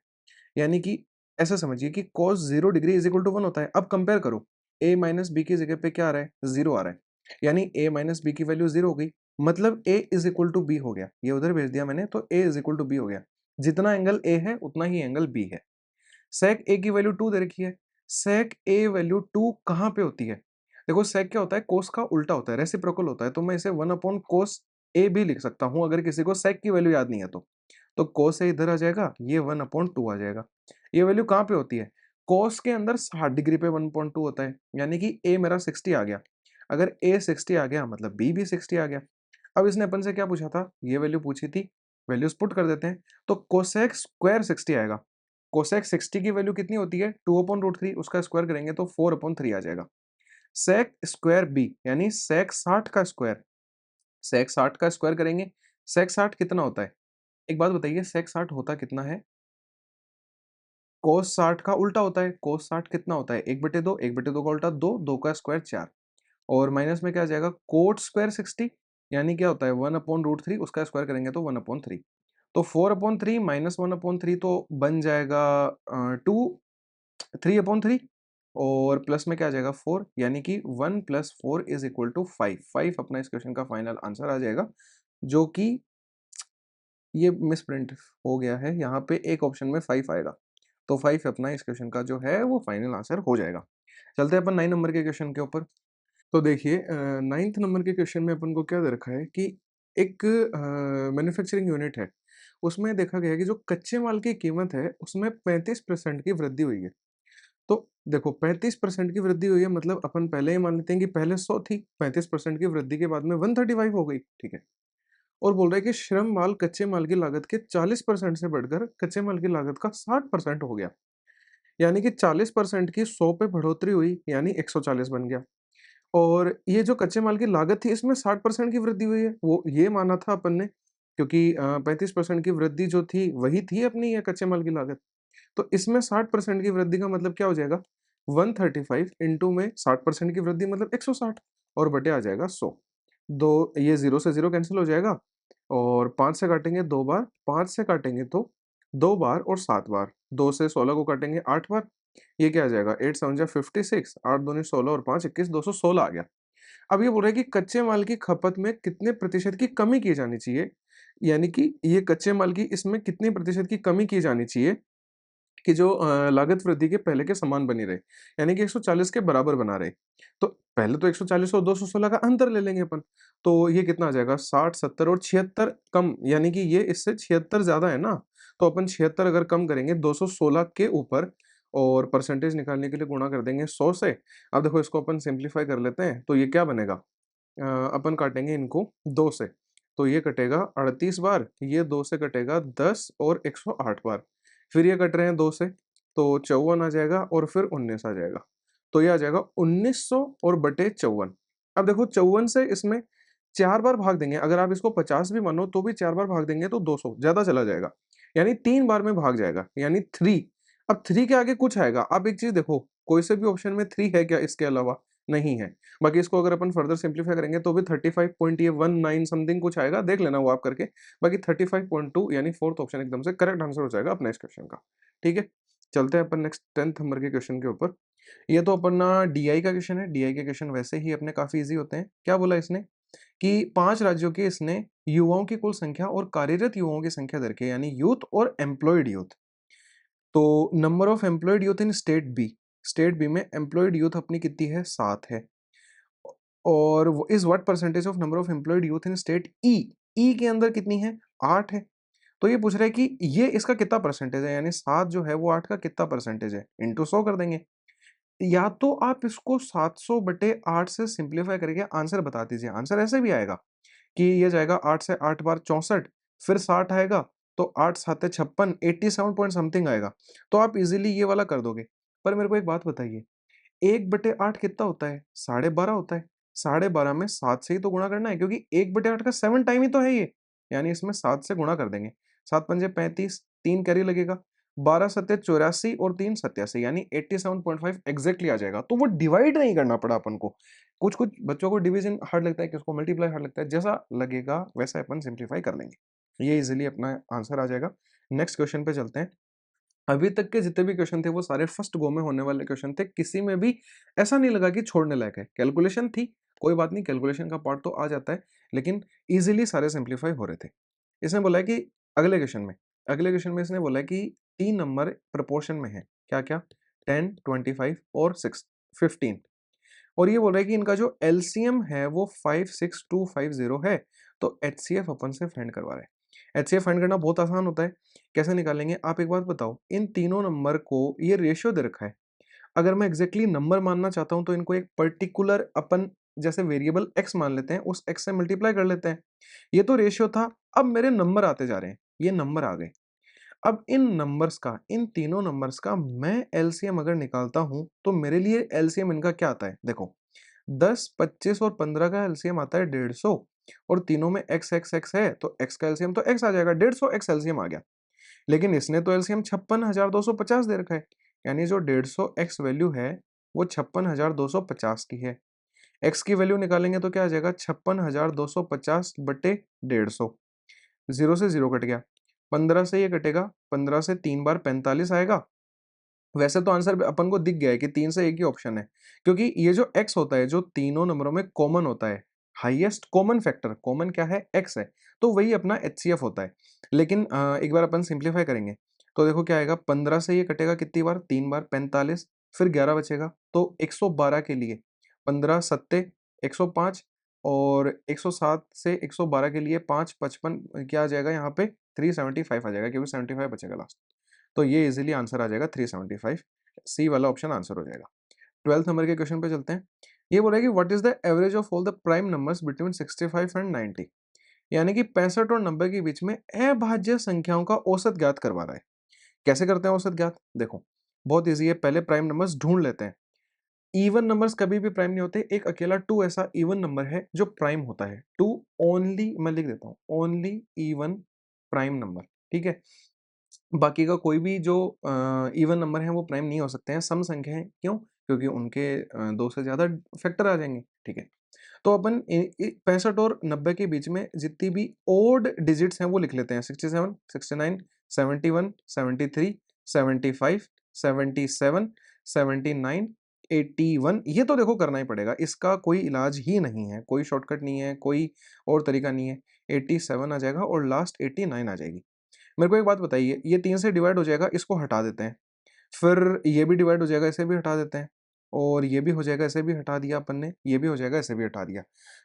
यानी कि ऐसा समझिए कि cos 0 degree is equal to 1 होता है। अब कंपेयर करो, a माइनस बी की जगह पे क्या आ रहा है, 0 आ रहा है, यानी a माइनस बी की वैल्यू 0 हो गई, मतलब a is equal to b हो गया, ये उधर भेज दिया मैंने, तो a is equal to b हो गया। जितना एंगल a है उतना ही एंगल b है। sec a की वैल्यू 2 दे रखी है, sec a वैल्यू 2 कहाँ पे होती है, देखो sec क्या होता है, cos का उल्टा होता है, रेसिप्रोकल होता है, तो मैं इसे 1/cos a भी लिख सकता हूँ अगर किसी को sec की वैल्यू याद नहीं है तो cos a इधर आ जाएगा, ये 1/2 आ जाएगा। ये वैल्यू कहाँ पे होती है, cos के अंदर 60 डिग्री पे 1/2 होता है, यानी कि a मेरा 60 आ गया, अगर a 60 आ गया मतलब b भी 60 आ गया। अब इसने अपन से क्या पूछा था, ये वैल्यू पूछी थी, वैल्यूज पुट कर देते हैं। तो कोसेक स्क्वायर 60 आएगा। कोसेक 60 की वैल्यू कितनी होती है, 2/√3, उसका स्क्वायर करेंगे तो 4/3 आ जाएगा। सेक स्क्वायर बी यानी सेक 60 का स्क्वायर, सेक 60 का स्क्वायर करेंगे, सेक 60 कितना होता है, एक बात बताइए, सेक 60 होता कितना है, कोस 60 का उल्टा होता है। कोस 60 कितना होता है, 1/2, 1/2 का उल्टा 2, 2 का स्क्वायर 4, और माइनस में क्या आ जाएगा, कोट स्क्वायर 60 यानी क्या होता है 1/√3, उसका स्क्वायर करेंगे तो 1/3। तो 4/3 माइनस 1/3 तो बन जाएगा 2, 3/3, और प्लस में क्या आ जाएगा 4, यानी कि 1 + 4 = 5। 5 अपना इस क्वेश्चन का फाइनल आंसर आ जाएगा, जो कि ये मिस प्रिंट हो गया है, यहाँ पे एक ऑप्शन में 5 आएगा। तो 5 अपना इस क्वेश्चन का जो है वो फाइनल आंसर हो जाएगा। चलते हैं अपन 9 नंबर के क्वेश्चन के ऊपर। तो देखिए 9th नंबर के क्वेश्चन में अपन को क्या दे रखा है कि एक मैन्युफैक्चरिंग यूनिट है, उसमें देखा गया है कि जो कच्चे माल की कीमत है उसमें 35% की वृद्धि हुई है। तो देखो 35% की वृद्धि हुई है मतलब अपन पहले ही मान लेते हैं कि पहले 100 थी, 35% की वृद्धि के बाद में 135 हो गई, ठीक है। और बोल रहा है कि श्रम माल कच्चे माल की लागत के 40% से बढ़कर कच्चे माल की लागत का 60% हो गया। यानी कि 40% की 100 पे बढ़ोतरी हुई, यानी 140 बन गया। और ये जो कच्चे माल की लागत थी इसमें 60% की वृद्धि हुई है, वो ये माना था अपन ने, क्योंकि 35% की वृद्धि जो थी वही थी अपनी ये कच्चे माल की लागत। तो इसमें 60% की वृद्धि का मतलब क्या हो जाएगा, 135 इंटू में 60% की वृद्धि मतलब 160, और बटे आ जाएगा 100। दो, ये 0 से 0 कैंसिल हो जाएगा, और 5 से काटेंगे 2 बार, 5 से काटेंगे तो 2 बार और 7 बार, 2 से 16 को काटेंगे 8 बार, ये क्या आ जाएगा 8 7 जा 56, 8 दूनी 16 और 5 21, 216 आ गया। अब ये बोल रहा है कि कच्चे माल की खपत में कितने प्रतिशत की कमी की जानी चाहिए, यानी कि ये कच्चे माल की इसमें कितने प्रतिशत की कमी की जानी चाहिए कि जो लागत वृद्धि के पहले के समान बनी रहे, यानी कि 140 के बराबर बना रहे। तो पहले तो 140 और 216 का अंतर ले लेंगे अपन, तो ये कितना आ जाएगा 60, 70 और 76 कम, यानी कि ये इससे 76 ज़्यादा है ना, तो अपन 76 अगर कम करेंगे 216 के ऊपर, और परसेंटेज निकालने के लिए गुणा कर देंगे 100 से। अब देखो इसको अपन सिंप्लीफाई कर लेते हैं, तो ये क्या बनेगा, अपन काटेंगे इनको 2 से, तो ये कटेगा 38 बार, ये 2 से कटेगा 10 और 108 बार। फिर ये कट रहे हैं 2 से, तो 54 आ जाएगा और फिर 19 आ जाएगा। तो ये आ जाएगा 1900 और बटे 54। अब देखो 54 से इसमें 4 बार भाग देंगे, अगर आप इसको 50 भी मानो तो भी 4 बार भाग देंगे तो 200 ज़्यादा चला जाएगा। यानी 3 बार में भाग जाएगा, यानी 3। अब 3 के आगे कुछ आएगा, अब एक चीज़ देखो, कोई से भी ऑप्शन में 3 है क्या इसके अलावा? नहीं है। बाकी इसको अगर अपन फर्दर सिंप्लीफाई करेंगे तो भी 35.19 समथिंग कुछ आएगा, देख लेना वो आप करके। बाकी 35.2 यानी फोर्थ ऑप्शन एकदम से करेक्ट आंसर हो जाएगा अपने इस क्वेश्चन का। ठीक है, चलते हैं अपन नेक्स्ट 10th नंबर के क्वेश्चन के ऊपर। ये तो अपना डीआई का क्वेश्चन है, डीआई के क्वेश्चन वैसे ही अपने काफी इजी होते हैं। क्या बोला इसने कि 5 राज्यों के इसने युवाओं की कुल संख्या और कार्यरत युवाओं की संख्या दर के, यानी यूथ और एम्प्लॉयड यूथ। तो number of employed youth in state B, state B में एम्प्लॉयड यूथ अपनी कितनी है, 7 है। और वो is what percentage of number of employed youth in state E, E के अंदर कितनी है, 8 है। तो ये पूछ रहा है कि ये इसका कितना परसेंटेज है, यानी 7 जो है वो 8 का कितना परसेंटेज है, इंटू 100 कर देंगे। या तो आप इसको 700 बटे 8 से सिंप्लीफाई करके आंसर बता दीजिए, आंसर ऐसे भी आएगा कि ये जाएगा 8 से 8 बार 64, फिर 60 आएगा, तो 8 7 56, 87 पॉइंट समथिंग आएगा। तो आप इजीली ये वाला कर दोगे। पर मेरे को एक बात बताइए, 1/8 कितना होता है, 12.5 होता है। 12.5 में 7 से ही तो गुणा करना है, क्योंकि 1/8 का 7 टाइम ही तो है ये, यानी इसमें 7 से गुणा कर देंगे। 7 पंजे 35, 3 कैरी लगेगा, 12 सत्ते 84 और 3 87, यानी 87.5 एग्जैक्टली आ जाएगा। तो वो डिवाइड नहीं करना पड़ा अपन को। कुछ कुछ बच्चों को डिवीजन हार्ड लगता है, किसको मल्टीप्लाई हार्ड लगता है, जैसा लगेगा वैसा अपन सिंप्लीफाई कर लेंगे, ये इजिली अपना आंसर आ जाएगा। नेक्स्ट क्वेश्चन पे चलते हैं। अभी तक के जितने भी क्वेश्चन थे वो सारे फर्स्ट गो में होने वाले क्वेश्चन थे, किसी में भी ऐसा नहीं लगा कि छोड़ने लायक है। कैलकुलेशन थी, कोई बात नहीं, कैलकुलेशन का पार्ट तो आ जाता है, लेकिन इजीली सारे सिंप्लीफाई हो रहे थे। इसने बोला है कि अगले क्वेश्चन में इसने बोला है कि 3 नंबर प्रोपोर्शन में है, क्या क्या, 10, 25 और 6, 15। और ये बोल रहा है कि इनका जो एलसीएम है वो 56250 है। तो एचसीएफ अपन से फाइंड करवा रहे हैं। एचसीएफ फाइंड करना बहुत आसान होता है, कैसे निकालेंगे आप एक बात बताओ, इन तीनों नंबर को ये रेशियो दे रखा है, अगर मैं एग्जैक्टली नंबर मानना चाहता हूं तो इनको एक पर्टिकुलर अपन जैसे वेरिएबल x मान लेते हैं, उस x से मल्टीप्लाई कर लेते हैं। ये तो रेशियो था, अब मेरे नंबर आते जा रहे हैं, ये नंबर आ गए। अब इन नंबर्स का, इन तीनों नंबर्स का मैं एलसीएम अगर निकालता हूं तो मेरे लिए एलसीएम इनका क्या आता है, देखो 10, 25 और 15 का एलसीएम आता है 150, और तीनों में x x x है तो x का एलसीएम तो x आ जाएगा, 150 x एलसीएम आ गया। लेकिन इसने तो एलसीएम 56,250 दे रखा है, यानी जो 150 x वैल्यू है वो 56,250 की है। x की वैल्यू निकालेंगे तो क्या आ जाएगा, 56,250 बटे 150, जीरो से जीरो कट गया, 15 से ये कटेगा, 15 से 3 बार 45 आएगा। वैसे तो आंसर अपन को दिख गया है कि 3 से एक ही ऑप्शन है, क्योंकि ये जो x होता है जो तीनों नंबरों में कॉमन होता है, हाईएस्ट कॉमन फैक्टर, कॉमन क्या है, x है, तो वही अपना HCF होता है। लेकिन एक बार अपन सिंप्लीफाई करेंगे तो देखो क्या आएगा, 15 से ये कटेगा कितनी बार, 3 बार, 45, फिर 11 बचेगा, तो 112 के लिए 15 सत्ते 105, और 107 से 112 के लिए 5 55, क्या आ जाएगा यहाँ पे 375 आ जाएगा, क्योंकि 75 बचेगा लास्ट। तो ये इजीली आंसर आ जाएगा 375, सी वाला ऑप्शन आंसर हो जाएगा। 12th नंबर के क्वेश्चन पे चलते हैं। ये बोला कि what is the average of all the prime numbers between 65 and 90, यानी कि 65 और 90 के बीच में अभाज्य संख्याओं का औसत ज्ञात करवा रहा है। कैसे करते हैं औसत ज्ञात, देखो बहुत ईजी है, पहले प्राइम नंबर्स ढूंढ लेते हैं। इवन नंबर्स कभी भी प्राइम नहीं होते, एक अकेला 2 ऐसा इवन नंबर है जो प्राइम होता है, 2 ओनली, मैं लिख देता हूँ ओनली इवन प्राइम नंबर, ठीक है। बाकी का कोई भी जो इवन नंबर है वो प्राइम नहीं हो सकते हैं, सम संख्या है, क्यों, क्योंकि उनके 2 से ज़्यादा फैक्टर आ जाएंगे, ठीक है। तो अपन 65 और 90 के बीच में जितनी भी ओड डिजिट्स हैं वो लिख लेते हैं, 67, 69, 71, 73, 75, 77, 79, 81, ये तो देखो करना ही पड़ेगा, इसका कोई इलाज ही नहीं है, कोई शॉर्टकट नहीं है, कोई और तरीका नहीं है। 87 आ जाएगा और लास्ट 89 आ जाएगी। मेरे को एक बात बताइए, ये 3 से डिवाइड हो जाएगा, इसको हटा देते हैं, फिर ये भी डिवाइड हो जाएगा, इसे भी हटा देते हैं, और ये भी हो जाएगा, इसे भी हटा दिया अपन ने, ये भी हो जाएगा, इसे भी हटा दिया।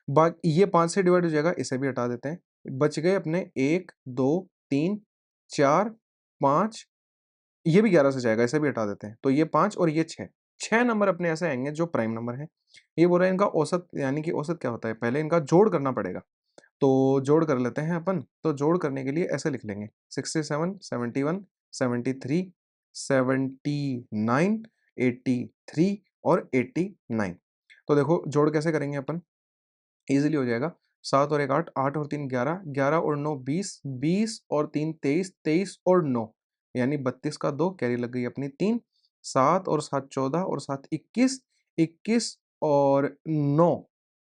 बाकी ये 5 से डिवाइड हो जाएगा, इसे भी हटा देते हैं। बच गए अपने 1, 2, 3, 4, 5, ये भी 11 से जाएगा, इसे भी हटा देते हैं। तो ये 5 और ये 6, 6 नंबर अपने ऐसे आएंगे जो प्राइम नंबर हैं। ये बोल रहे हैं इनका औसत, यानी कि औसत क्या होता है, पहले इनका जोड़ करना पड़ेगा। तो जोड़ कर लेते हैं अपन, तो जोड़ करने के लिए ऐसे लिख लेंगे, 67, 71, 73, 79, 83 और 89। तो देखो जोड़ कैसे करेंगे अपन, इजीली हो जाएगा, 7 और 1 8, 8 और 3 11, 11 और 9 20, 20 और 3 23, 23 और 9, यानी 32 का 2 कैरी लग गई अपनी 3, 7 और 7 14 और 7 21, 21 और 9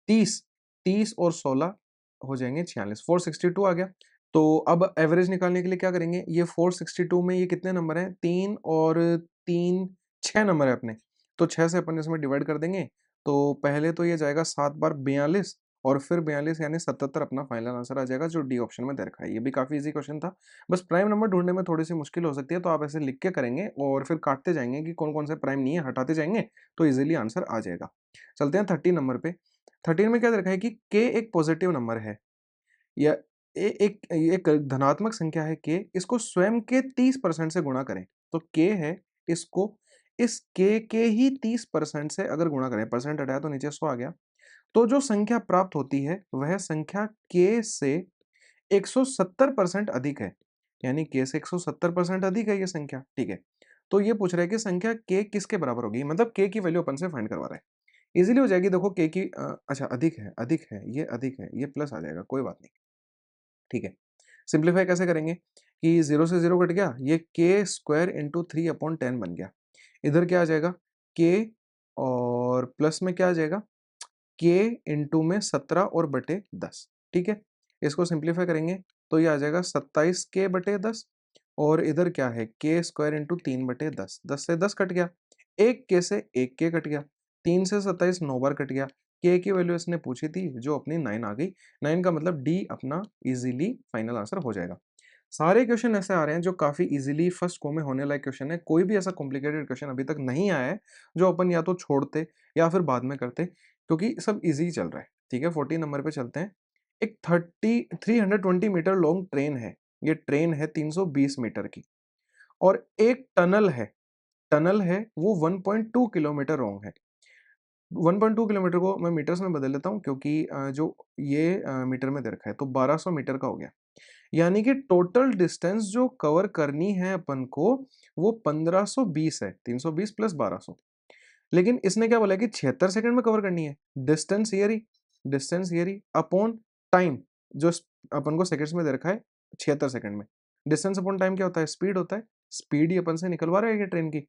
30, 30 और 16 हो जाएंगे 46, 462 आ गया। तो अब एवरेज निकालने के लिए क्या करेंगे, ये 462 में ये कितने नंबर हैं, 3 और 3 6 नंबर है अपने, तो 6 से अपन इसमें डिवाइड कर देंगे। तो पहले तो ये जाएगा 7 बार 42, और फिर 42 यानी 77 अपना फाइनल आंसर आ जाएगा, जो डी ऑप्शन में दे रखा है। ये भी काफी इजी क्वेश्चन था, बस प्राइम नंबर ढूंढने में थोड़ी सी मुश्किल हो सकती है, तो आप ऐसे लिख के करेंगे और फिर काटते जाएंगे कि कौन कौन से प्राइम नहीं है, हटाते जाएंगे तो इजीली आंसर आ जाएगा। चलते हैं 13 नंबर पे। 13 में क्या दे रखा है कि के एक पॉजिटिव नंबर है, या एक धनात्मक संख्या है के, इसको स्वयं के 30% से गुणा करें, तो के है, इसको इस के ही 30% से अगर गुणा करें, परसेंट हटाया तो नीचे 100 आ गया, तो जो संख्या प्राप्त होती है वह संख्या के से 170% अधिक है, यानी के से 170% अधिक है ये संख्या, ठीक है। तो ये पूछ रहा है कि संख्या के किसके बराबर होगी, मतलब के की वैल्यू अपन से फाइंड करवा रहा है। इजीली हो जाएगी, देखो के की अच्छा अधिक है, अधिक है, ये अधिक है, ये प्लस आ जाएगा, कोई बात नहीं, ठीक है। सिंप्लीफाई कैसे करेंगे कि 0 से 0 कट गया, ये के स्क्वायर इंटू 3/10 बन गया, इधर क्या आ जाएगा के, और प्लस में क्या आ जाएगा के इंटू में 17 और बटे 10, ठीक है। इसको सिंप्लीफाई करेंगे तो ये आ जाएगा 27 के बटे 10, और इधर क्या है के स्क्वायर इंटू 3/10, 10 से 10 कट गया, एक के से एक के कट गया, 3 से 27 9 बार कट गया, के की वैल्यू इसने पूछी थी जो अपनी 9 आ गई, 9 का मतलब डी अपना इजीली फाइनल आंसर हो जाएगा। सारे क्वेश्चन ऐसे आ रहे हैं जो काफी इजीली फर्स्ट को में होने लायक क्वेश्चन है, कोई भी ऐसा कॉम्प्लिकेटेड क्वेश्चन अभी तक नहीं आया है जो अपन या तो छोड़ते या फिर बाद में करते, क्योंकि सब इजी चल रहा है, ठीक है। 14 नंबर पे चलते हैं। एक 320 मीटर लॉन्ग ट्रेन है, ये ट्रेन है 320 मीटर की, और एक टनल है, टनल है वो 1.2 किलोमीटर लॉन्ग है। 1.2 किलोमीटर को मैं मीटर्स में बदल लेता हूँ, क्योंकि जो ये मीटर में दे रखा है, तो 1200 मीटर का हो गया। यानी कि टोटल डिस्टेंस जो कवर करनी है अपन को, वो 1520 है, 320 प्लस 1200। लेकिन इसने क्या बोला है कि 76 सेकंड में कवर करनी है। डिस्टेंस ईयरी अपॉन टाइम, जो अपन को सेकंड्स में दे रखा है 76 सेकंड में। डिस्टेंस अपॉन टाइम क्या होता है? स्पीड होता है। स्पीड ही अपन से निकलवा रहे हैं ट्रेन की।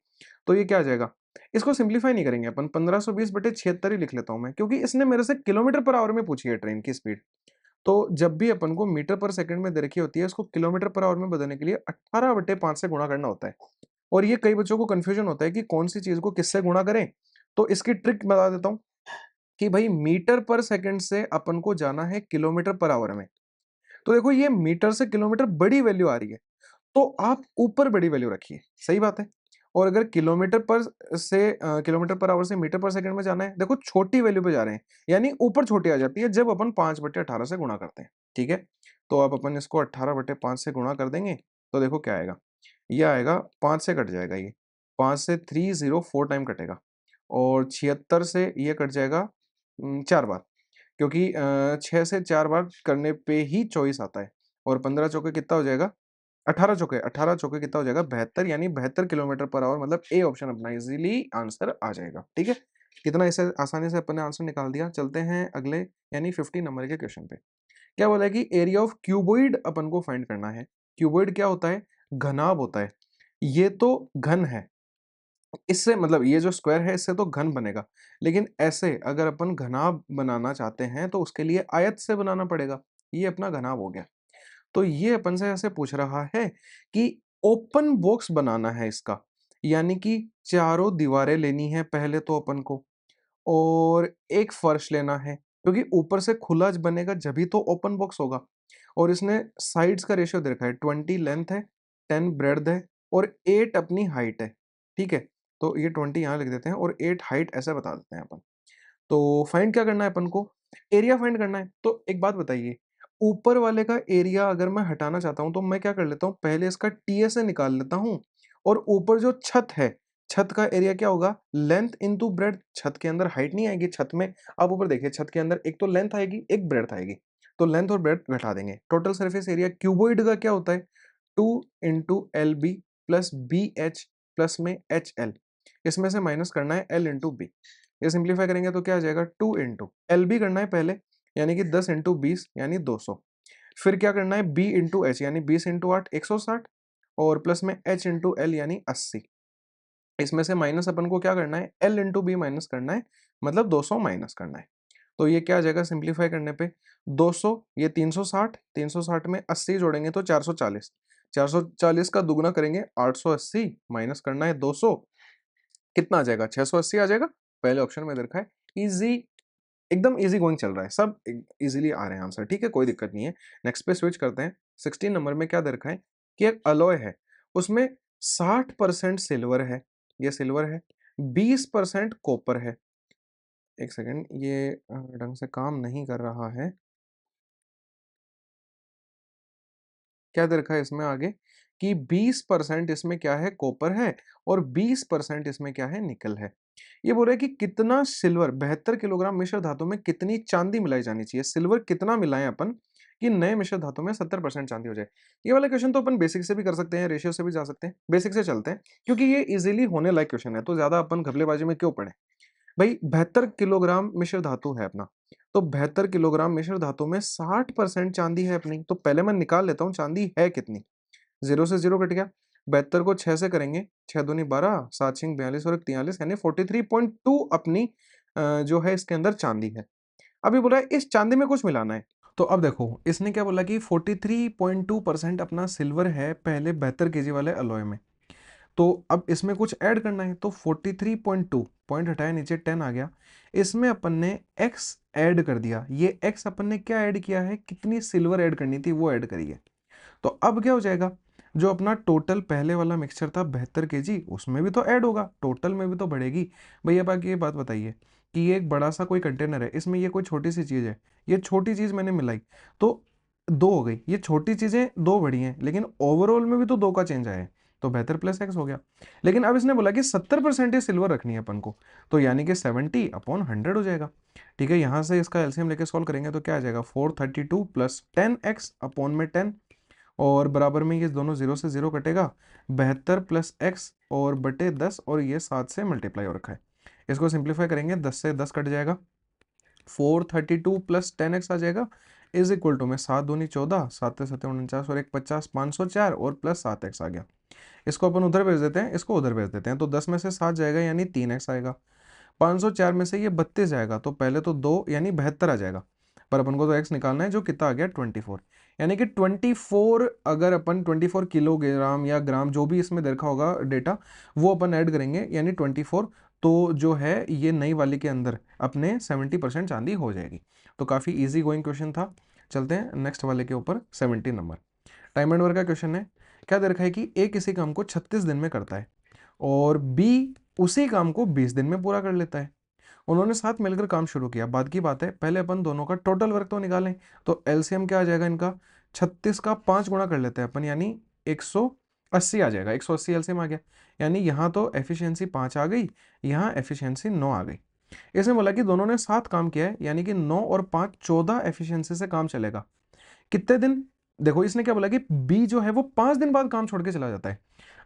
तो ये क्या आ जाएगा? इसको सिंप्लीफाई नहीं करेंगे अपन, 1520/76 ही लिख लेता हूं मैं, क्योंकि इसने मेरे से किलोमीटर पर आवर में पूछी है ट्रेन की स्पीड। तो जब भी अपन को मीटर पर सेकंड में दे रखी होती है, इसको किलोमीटर पर आवर में बदलने के लिए 18/5 से गुणा करना होता है। और ये कई बच्चों को कंफ्यूजन होता है कि कौन सी चीज को किससे गुणा करें। तो इसकी ट्रिक बता देता हूं कि भाई मीटर पर सेकंड से अपन को जाना है किलोमीटर पर आवर में। तो देखो ये मीटर से किलोमीटर बड़ी वैल्यू आ रही है, तो आप ऊपर बड़ी वैल्यू रखिए, सही बात है। और अगर किलोमीटर पर आवर से मीटर पर सेकंड में जाना है, देखो छोटी वैल्यू पे जा रहे हैं, यानी ऊपर छोटी आ जाती है जब अपन 5/18 से गुणा करते हैं। ठीक है, तो अब अपन इसको 18/5 से गुणा कर देंगे, तो देखो क्या आएगा। ये आएगा 5 से कट जाएगा, ये 5 से 304 टाइम कटेगा, और 76 से ये कट जाएगा 4 बार, क्योंकि 6 से 4 बार करने पे ही 24 आता है। और 15 चौके कितना हो जाएगा? 18 चौके कितना हो जाएगा? 72, यानी 72 किलोमीटर पर आवर, मतलब ए ऑप्शन अपना इजीली आंसर आ जाएगा। ठीक है, कितना इसे आसानी से अपन ने आंसर निकाल दिया। चलते हैं अगले यानी 50 नंबर के क्वेश्चन पे। क्या बोला है कि एरिया ऑफ क्यूबॉइड अपन को फाइंड करना है। क्यूबॉइड क्या होता है? घनाभ होता है। ये तो घन है, इससे मतलब ये जो स्क्वायर है इससे तो घन बनेगा, लेकिन ऐसे अगर अपन घनाभ बनाना चाहते हैं तो उसके लिए आयत से बनाना पड़ेगा। ये अपना घनाभ हो गया। तो ये अपन से ऐसे पूछ रहा है कि ओपन बॉक्स बनाना है इसका, यानी कि चारों दीवारें लेनी है पहले तो अपन को, और एक फर्श लेना है, क्योंकि ऊपर से खुला बनेगा जभी तो ओपन बॉक्स होगा। और इसने साइड्स का रेशियो दे रखा है, 20 लेंथ है, 10 ब्रेड्थ है, और 8 अपनी हाइट है। ठीक है, तो ये 20 यहाँ लिख देते हैं और 8 हाइट ऐसे बता देते हैं अपन। तो फाइंड क्या करना है अपन को? एरिया फाइंड करना है। तो एक बात बताइए, ऊपर वाले का एरिया अगर मैं हटाना चाहता हूं तो मैं क्या कर लेता हूं? पहले इसका टीएस से निकाल लेता हूं, और ऊपर जो छत है, छत का एरिया क्या होगा? Length into breadth. छत के अंदर हाइट नहीं आएगी, छत में आप ऊपर देखिए, छत के अंदर एक तो लेंथ आएगी, एक ब्रेड्थ आएगी। तो लेंथ और ब्रेड्थ घटा देंगे। टोटल सरफेस एरिया क्यूबॉइड का क्या होता है? 2 × LB प्लस BH प्लस में HL। इसमें से माइनस करना है L इंटू बी। ये सिंप्लीफाई करेंगे तो क्या आ जाएगा? 2 इंटू LB करना है पहले, यानी कि 10 इंटू 20 यानी 200। फिर क्या करना है? B इंटू एच, यानी 20 इंटू 8 160, और प्लस में H इंटू एल यानी 80। इसमें से माइनस अपन को क्या करना है? L इंटू बी माइनस करना है, मतलब 200 माइनस करना है। तो ये क्या आ जाएगा सिंप्लीफाई करने पे? 200, ये 360, 360 में 80 जोड़ेंगे तो 440, 440 का दुगना करेंगे 880, माइनस करना है 200, कितना आ जाएगा? 680 आ जाएगा। पहले ऑप्शन में रखा है। इजी, एकदम इजी गोइंग चल रहा है, सब इजीली आ रहे हैं आंसर। ठीक है, कोई दिक्कत नहीं है। नेक्स्ट पे स्विच करते हैं। 16 नंबर में क्या दे रखा है कि एक अलॉय है, उसमें 60% सिल्वर है, ये सिल्वर है, 20% कॉपर है। एक सेकेंड, ये ढंग से काम नहीं कर रहा है। क्या दे रखा है इसमें आगे कि 20% इसमें क्या है? कॉपर है, और 20% इसमें क्या है? निकल है। ये बोल रहा है कि कितना सिल्वर, 72 किलोग्राम मिश्र धातु में कितनी चांदी मिलाई जानी चाहिए। सिल्वर कितना मिलाएं अपन कि नए मिश्र धातु में 70% चांदी हो जाए। ये वाला क्वेश्चन तो अपन बेसिक से भी कर सकते हैं, रेशियो से भी जा सकते हैं। बेसिक से चलते हैं, क्योंकि ये इजीली होने लायक क्वेश्चन है, तो ज्यादा अपन घपलेबाजी में क्यों पड़े। भाई 72 किलोग्राम मिश्र धातु है अपना, तो 72 किलोग्राम मिश्र धातु में 60% चांदी है अपनी। तो पहले मैं निकाल लेता हूँ चांदी है कितनी। 0 से 0 कट गया, 72 को 6 से करेंगे, 6 दूनी 12, 7 छिंग 42 और 43, यानी 43.2 अपनी जो है इसके अंदर चांदी है। अभी बोला है इस चांदी में कुछ मिलाना है। तो अब देखो इसने क्या बोला कि 43.2% अपना सिल्वर है पहले 72 केजी वाले अलॉय में। तो अब इसमें कुछ ऐड करना है, तो 43.2 पॉइंट हटाया, नीचे 10 आ गया। इसमें अपन ने x ऐड कर दिया। ये x अपन ने क्या ऐड किया है? कितनी सिल्वर ऐड करनी थी वो ऐड करी है। तो अब क्या हो जाएगा? जो अपना टोटल पहले वाला मिक्सचर था 72 केजी, उसमें भी तो ऐड होगा, टोटल में भी तो बढ़ेगी। भैया बाकी ये बात बताइए कि ये एक बड़ा सा कोई कंटेनर है, इसमें ये कोई छोटी सी चीज़ है, ये छोटी चीज़ मैंने मिलाई तो 2 हो गई। ये छोटी चीज़ें 2 बड़ी हैं, लेकिन ओवरऑल में भी तो 2 का चेंज आया है। तो बेहतर प्लस एक्स हो गया। लेकिन अब इसने बोला कि 70% सिल्वर रखनी है अपन को, तो यानी कि 70/100 हो जाएगा। ठीक है, यहाँ से इसका एलसीएम लेके सॉल्व करेंगे तो क्या आ जाएगा, 432 प्लस 10x अपॉन में 10, और बराबर में ये दोनों जीरो से जीरो कटेगा, 72 प्लस एक्स और बटे 10, और ये 7 से मल्टीप्लाई हो रखा है। इसको सिंप्लीफाई करेंगे, 10 से 10 कट जाएगा, 432 प्लस 10x आ जाएगा, इज इक्वल टू में 7 दूनी 14, 7 7 49 और 1 50, 504 और प्लस 7x आ गया। इसको अपन उधर भेज देते हैं, इसको उधर भेज देते हैं, तो 10 में से 7 जाएगा यानी 3x आएगा, 504 में से ये 32 जाएगा तो पहले तो 2 यानी 72 आ जाएगा, पर अपन को तो x निकालना है जो कितना आ गया 24, यानी कि 24, अगर अपन 24 किलोग्राम या ग्राम जो भी इसमें देखा होगा डेटा वो अपन ऐड करेंगे यानी 24, तो जो है ये नई वाली के अंदर अपने 70% चांदी हो जाएगी। तो काफ़ी इजी गोइंग क्वेश्चन था। चलते हैं नेक्स्ट वाले के ऊपर, 70 नंबर टाइम एंड वर्क का क्वेश्चन है। क्या दे रखा है कि ए किसी काम को 36 दिन में करता है और बी उसी काम को 20 दिन में पूरा कर लेता है। उन्होंने साथ मिलकर काम शुरू किया। बाद की बात है, पहले अपन दोनों का टोटल वर्क तो निकालें। तो एलसीएम क्या आ जाएगा इनका, 36 का 5 गुणा कर लेते हैं अपन, यानी 180 आ जाएगा। 180 एलसीएम आ गया, यानी यहाँ तो एफिशिएंसी 5 आ गई, यहाँ एफिशिएंसी 9 आ गई। इसने बोला कि दोनों ने साथ काम किया है, यानी कि 9 और 5 14 एफिशिएंसी से काम चलेगा। कितने दिन, देखो इसने क्या बोला कि बी जो है वो 5 दिन बाद काम छोड़ के चला जाता है।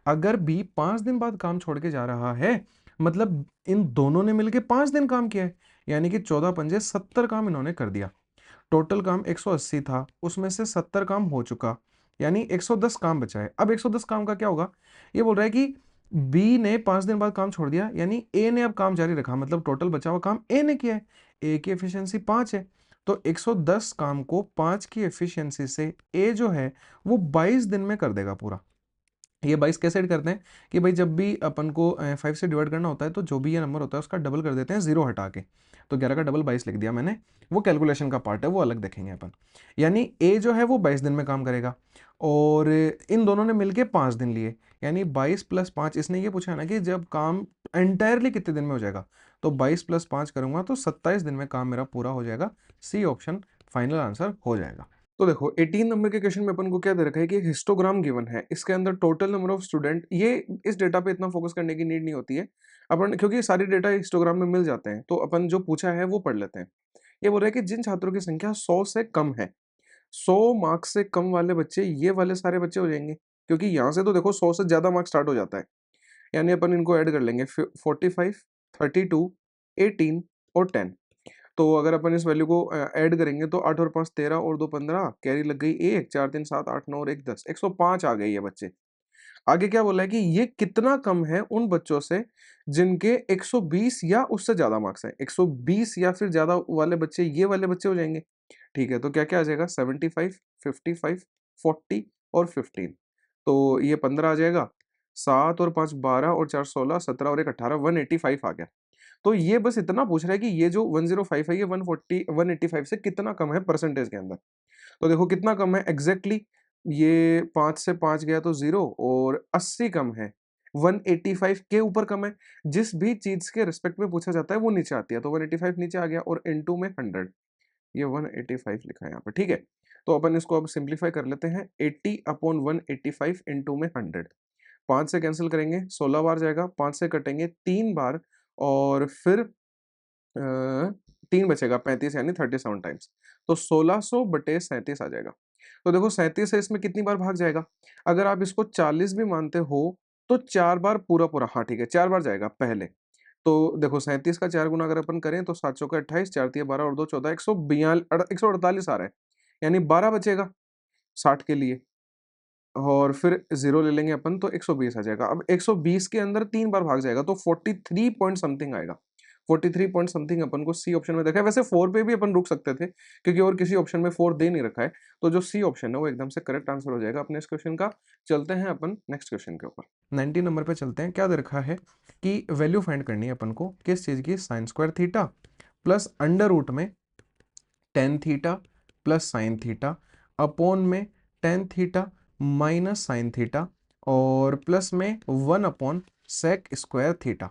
अगर बी 5 दिन बाद काम छोड़ के जा रहा है, मतलब इन दोनों ने मिलके 5 दिन काम किया है, यानी कि 14 पंजे 70 काम इन्होंने कर दिया। टोटल काम 180 था, उसमें से 70 काम हो चुका, यानी 110 काम बचा है। अब 110 काम का क्या होगा, ये बोल रहा है कि बी ने 5 दिन बाद काम छोड़ दिया, यानी ए ने अब काम जारी रखा, मतलब टोटल बचा हुआ काम ए ने किया है। ए की एफिशिएंसी 5 है, तो 110 काम को 5 की एफिशिएंसी से ए जो है वो 22 दिन में कर देगा पूरा। ये 22 कैसे ऐड करते हैं कि भाई जब भी अपन को 5 से डिवाइड करना होता है तो जो भी ये नंबर होता है उसका डबल कर देते हैं, जीरो हटा के। तो 11 का डबल 22 लिख दिया मैंने, वो कैलकुलेशन का पार्ट है, वो अलग देखेंगे अपन। यानी ए जो है वो 22 दिन में काम करेगा, और इन दोनों ने मिलके 5 दिन लिए, यानी 22 प्लस 5। इसने ये पूछा है ना कि जब काम एंटायरली कितने दिन में हो जाएगा, तो 22 प्लस 5 करूंगा तो 27 दिन में काम मेरा पूरा हो जाएगा। सी ऑप्शन फाइनल आंसर हो जाएगा। तो देखो 18 नंबर के क्वेश्चन में अपन को क्या दे रखा है कि एक हिस्टोग्राम गिवन है, इसके अंदर टोटल नंबर ऑफ स्टूडेंट, ये इस डेटा पे इतना फोकस करने की नीड नहीं होती है अपन, क्योंकि सारी डेटा हिस्टोग्राम में मिल जाते हैं, तो अपन जो पूछा है वो पढ़ लेते हैं। ये बोल रहा है कि जिन छात्रों की संख्या 100 से कम है, 100 मार्क्स से कम वाले बच्चे ये वाले सारे बच्चे हो जाएंगे, क्योंकि यहाँ से तो देखो 100 से ज्यादा मार्क्स स्टार्ट हो जाता है, यानी अपन इनको ऐड कर लेंगे 45, 32, 18 और 10। तो अगर अपन इस वैल्यू को ऐड करेंगे तो 8 और 5 13 और 2 15, कैरी लग गई 1, 4 3 7 8 9 और 1 10, 105 आ गए ये बच्चे। आगे क्या बोला है कि ये कितना कम है उन बच्चों से जिनके 120 या उससे ज्यादा मार्क्स हैं। 120 या फिर ज्यादा वाले बच्चे ये वाले बच्चे हो जाएंगे। ठीक है, तो क्या क्या आ जाएगा, 75, 55, 40 और 15। तो ये 15 आ जाएगा, 7 और 5 12 और 4 16, 17 और 1 18, 185 आ गया। तो ये बस इतना पूछ रहा है कि ये जो 105 है ये 140 185 से कितना कम है परसेंटेज के अंदर। तो देखो कितना कम है एग्जैक्टली ये 5 से 5 गया तो 0, और 80 कम है, 185 के ऊपर कम है। जिस भी चीज के रिस्पेक्ट में पूछा जाता है वो नीचे आती है, तो 185 नीचे आ गया, और इनटू में 100, ये 185 लिखा है यहाँ पे। ठीक है, तो अपन इसको अब सिंप्लीफाई कर लेते हैं, 80/185 इनटू में 100। 5 से कैंसिल करेंगे 16 बार जाएगा, 5 से कटेंगे 3 बार, और फिर 3 बचेगा 35, यानी 37 टाइम्स। तो 1600 बटे 37 आ जाएगा। तो देखो 37 है, इसमें कितनी बार भाग जाएगा, अगर आप इसको 40 भी मानते हो तो 4 बार पूरा पूरा, हाँ ठीक है 4 बार जाएगा पहले। तो देखो 37 का 4 गुना अगर अपन करें तो 7 चौका 28, 4 तिया 12 और 2 14, 148 आ रहा है, यानी 12 बचेगा 60 के लिए, और फिर 0 ले लेंगे अपन तो 120 आ जाएगा। अब 120 के अंदर 3 बार भाग जाएगा तो 43 पॉइंट समथिंग आएगा। 43 पॉइंट समथिंग अपन को सी ऑप्शन में देखा है। वैसे 4 पे भी अपन रुक सकते थे क्योंकि और किसी ऑप्शन में 4 दे नहीं रखा है, तो जो सी ऑप्शन है वो एकदम से करेक्ट आंसर हो जाएगा अपने इस क्वेश्चन का। चलते हैं अपन नेक्स्ट क्वेश्चन के ऊपर, 90 नंबर पे चलते हैं। क्या दे रखा है कि वैल्यू फाइंड करनी है अपन को किस चीज की, sine square theta plus under root में tan theta plus sine theta upon में tan theta minus sine theta, और प्लस में 1 अपॉन सेक स्क्वायर थीटा।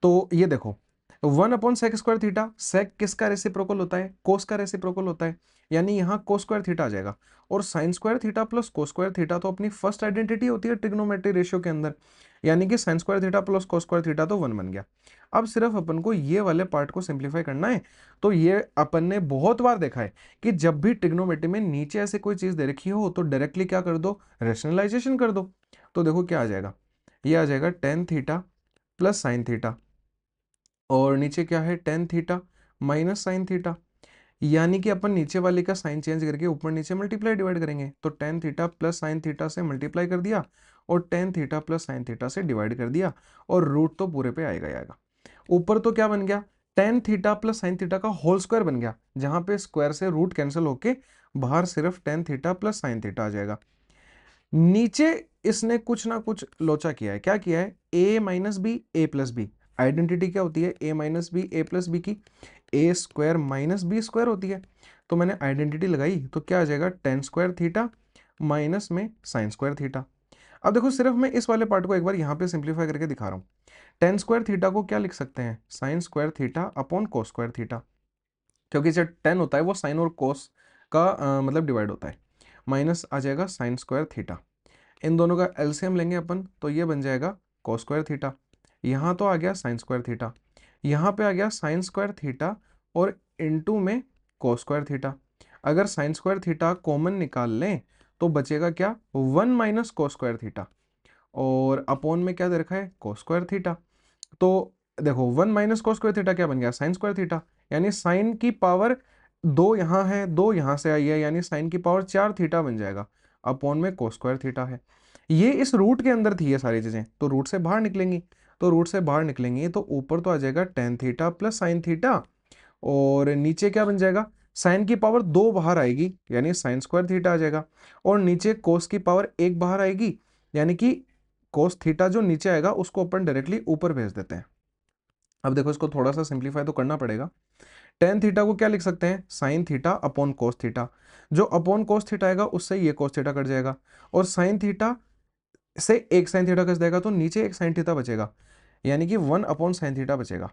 तो ये देखो 1 अपॉन सेक स्क्वायर थीटा, सेक किसका रेसिप्रोकल होता है, कोस का रेसिप्रोकल होता है, यानी यहाँ कोस स्क्वायर थीटा आ जाएगा। और sign square theta plus cos square theta तो अपनी फर्स्ट आइडेंटिटी होती है ट्रिग्नोमेट्री रेशियो के अंदर, यानी कि sign square theta plus cos square theta तो 1 बन गया। अब सिर्फ अपन को ये वाले पार्ट को सिंप्लीफाई करना है। तो ये अपन ने बहुत बार देखा है कि जब भी ट्रिग्नोमेट्री में नीचे ऐसे कोई चीज दे रखी हो तो डायरेक्टली क्या कर दो, रेशनलाइजेशन कर दो। तो देखो क्या आ जाएगा, ये आ जाएगा ten theta plus sine theta, और नीचे क्या है ten theta minus sine theta, यानी कि अपन नीचे वाले का साइन चेंज करके ऊपर नीचे मल्टीप्लाई डिवाइड करेंगे। तो ten theta plus sine theta से मल्टीप्लाई कर दिया और ten theta plus sine theta से डिवाइड कर दिया, और रूट तो पूरे पे आएगा ही आएगा। ऊपर तो क्या बन गया, ten theta plus sine theta का होल स्क्वायर बन गया, जहां पे स्क्वायर से रूट कैंसिल होके बाहर सिर्फ tan theta plus sine theta आ जाएगा। नीचे इसने कुछ ना कुछ लोचा किया है, क्या किया है, ए माइनस बी ए प्लस बी। आइडेंटिटी क्या होती है, ए माइनस बी ए प्लस बी की, ए स्क्वायर माइनस बी स्क्वायर होती है। तो मैंने आइडेंटिटी लगाई तो क्या आ जाएगा, टेन स्क्वायर थीटा माइनस में साइन स्क्वायर थीटा। अब देखो सिर्फ मैं इस वाले पार्ट को एक बार यहाँ पे सिंप्लीफाई करके दिखा रहा हूँ। टेन स्क्वायर थीटा को क्या लिख सकते हैं, sign square theta upon cos square theta, क्योंकि जो टेन होता है वो साइन और कोस का मतलब डिवाइड होता है। माइनस आ जाएगा साइन स्क्वायर थीटा, इन दोनों का एलसीएम लेंगे अपन तो ये बन जाएगा कोस स्क्वायर थीटा। यहाँ तो आ गया साइन स्क्वायर थीटा, यहाँ पे आ गया साइन स्क्वायर थीटा और इनटू में कोस स्क्वायर थीटा। अगर साइन स्क्वायर थीटा कॉमन निकाल लें तो बचेगा क्या, one minus cos square theta, और अपॉन में क्या दे रखा है, कोस स्क्वायर थीटा। तो देखो one minus cos square theta क्या बन गया, साइन स्क्वायर थीटा, यानी साइन की पावर दो यहाँ है, दो यहाँ से आई है, यानी साइन की पावर चार थीटा बन जाएगा, अपॉन में कोस स्क्वायर थीटा है। ये इस रूट के अंदर थी ये सारी चीजें, तो रूट से बाहर निकलेंगी, तो रूट से बाहर निकलेंगी तो ऊपर तो आ जाएगा ten theta plus sine theta, और नीचे क्या बन जाएगा, साइन की पावर दो बाहर आएगी यानी साइन स्क्वायर थीटा आ जाएगा, और नीचे कोस की पावर एक बाहर आएगी, यानी कि कोस थीटा जो नीचे आएगा उसको अपन डायरेक्टली ऊपर भेज देते हैं। अब देखो इसको थोड़ा सा सिंप्लीफाई तो करना पड़ेगा। टेन थीटा को क्या लिख सकते हैं, sign theta upon cos theta, जो अपॉन कोस थीटा आएगा उससे ये कोस थीटा कट जाएगा, और साइन थीटा से एक साइन थीटा कट जाएगा तो नीचे एक साइन थीटा बचेगा, यानी कि वन अपॉन साइन थीटा बचेगा।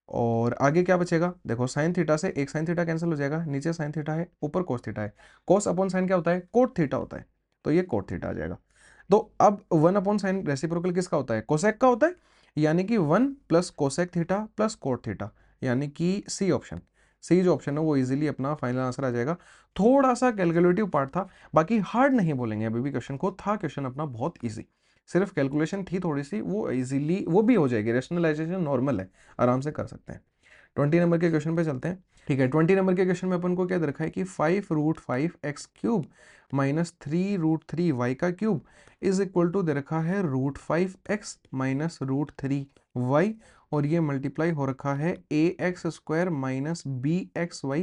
और आगे क्या बचेगा, देखो साइन थीटा से एक साइन थीटा कैंसिल हो जाएगा, नीचे साइन थीटा है ऊपर कोस थीटा है, कोस अपॉन साइन क्या होता है, कोट थीटा होता है, तो ये कोट थीटा आ जाएगा। तो अब वन अपॉन साइन रेसिप्रोकल किसका होता है, कोसेक का होता है, यानी कि one plus cosec theta plus cot theta, यानी कि सी ऑप्शन, सी जो ऑप्शन है वो इजीली अपना फाइनल आंसर आ जाएगा। थोड़ा सा कैलकुलेटिव पार्ट था, बाकी हार्ड नहीं बोलेंगे अभी भी, क्वेश्चन को था क्वेश्चन अपना बहुत इजी, सिर्फ कैलकुलेशन थी थोड़ी सी, वो इजीली वो भी हो जाएगी, रेशनलाइजेशन नॉर्मल है, आराम से कर सकते हैं। 20 नंबर के क्वेश्चन पे चलते हैं। ठीक है, 20 नंबर के क्वेश्चन में अपन को क्या दे रखा है कि 5√5 x³ माइनस 3√3 y का क्यूब इज इक्वल टू दे रखा है √5 x माइनस √3 y, और ये मल्टीप्लाई हो रखा है ax² minus bxy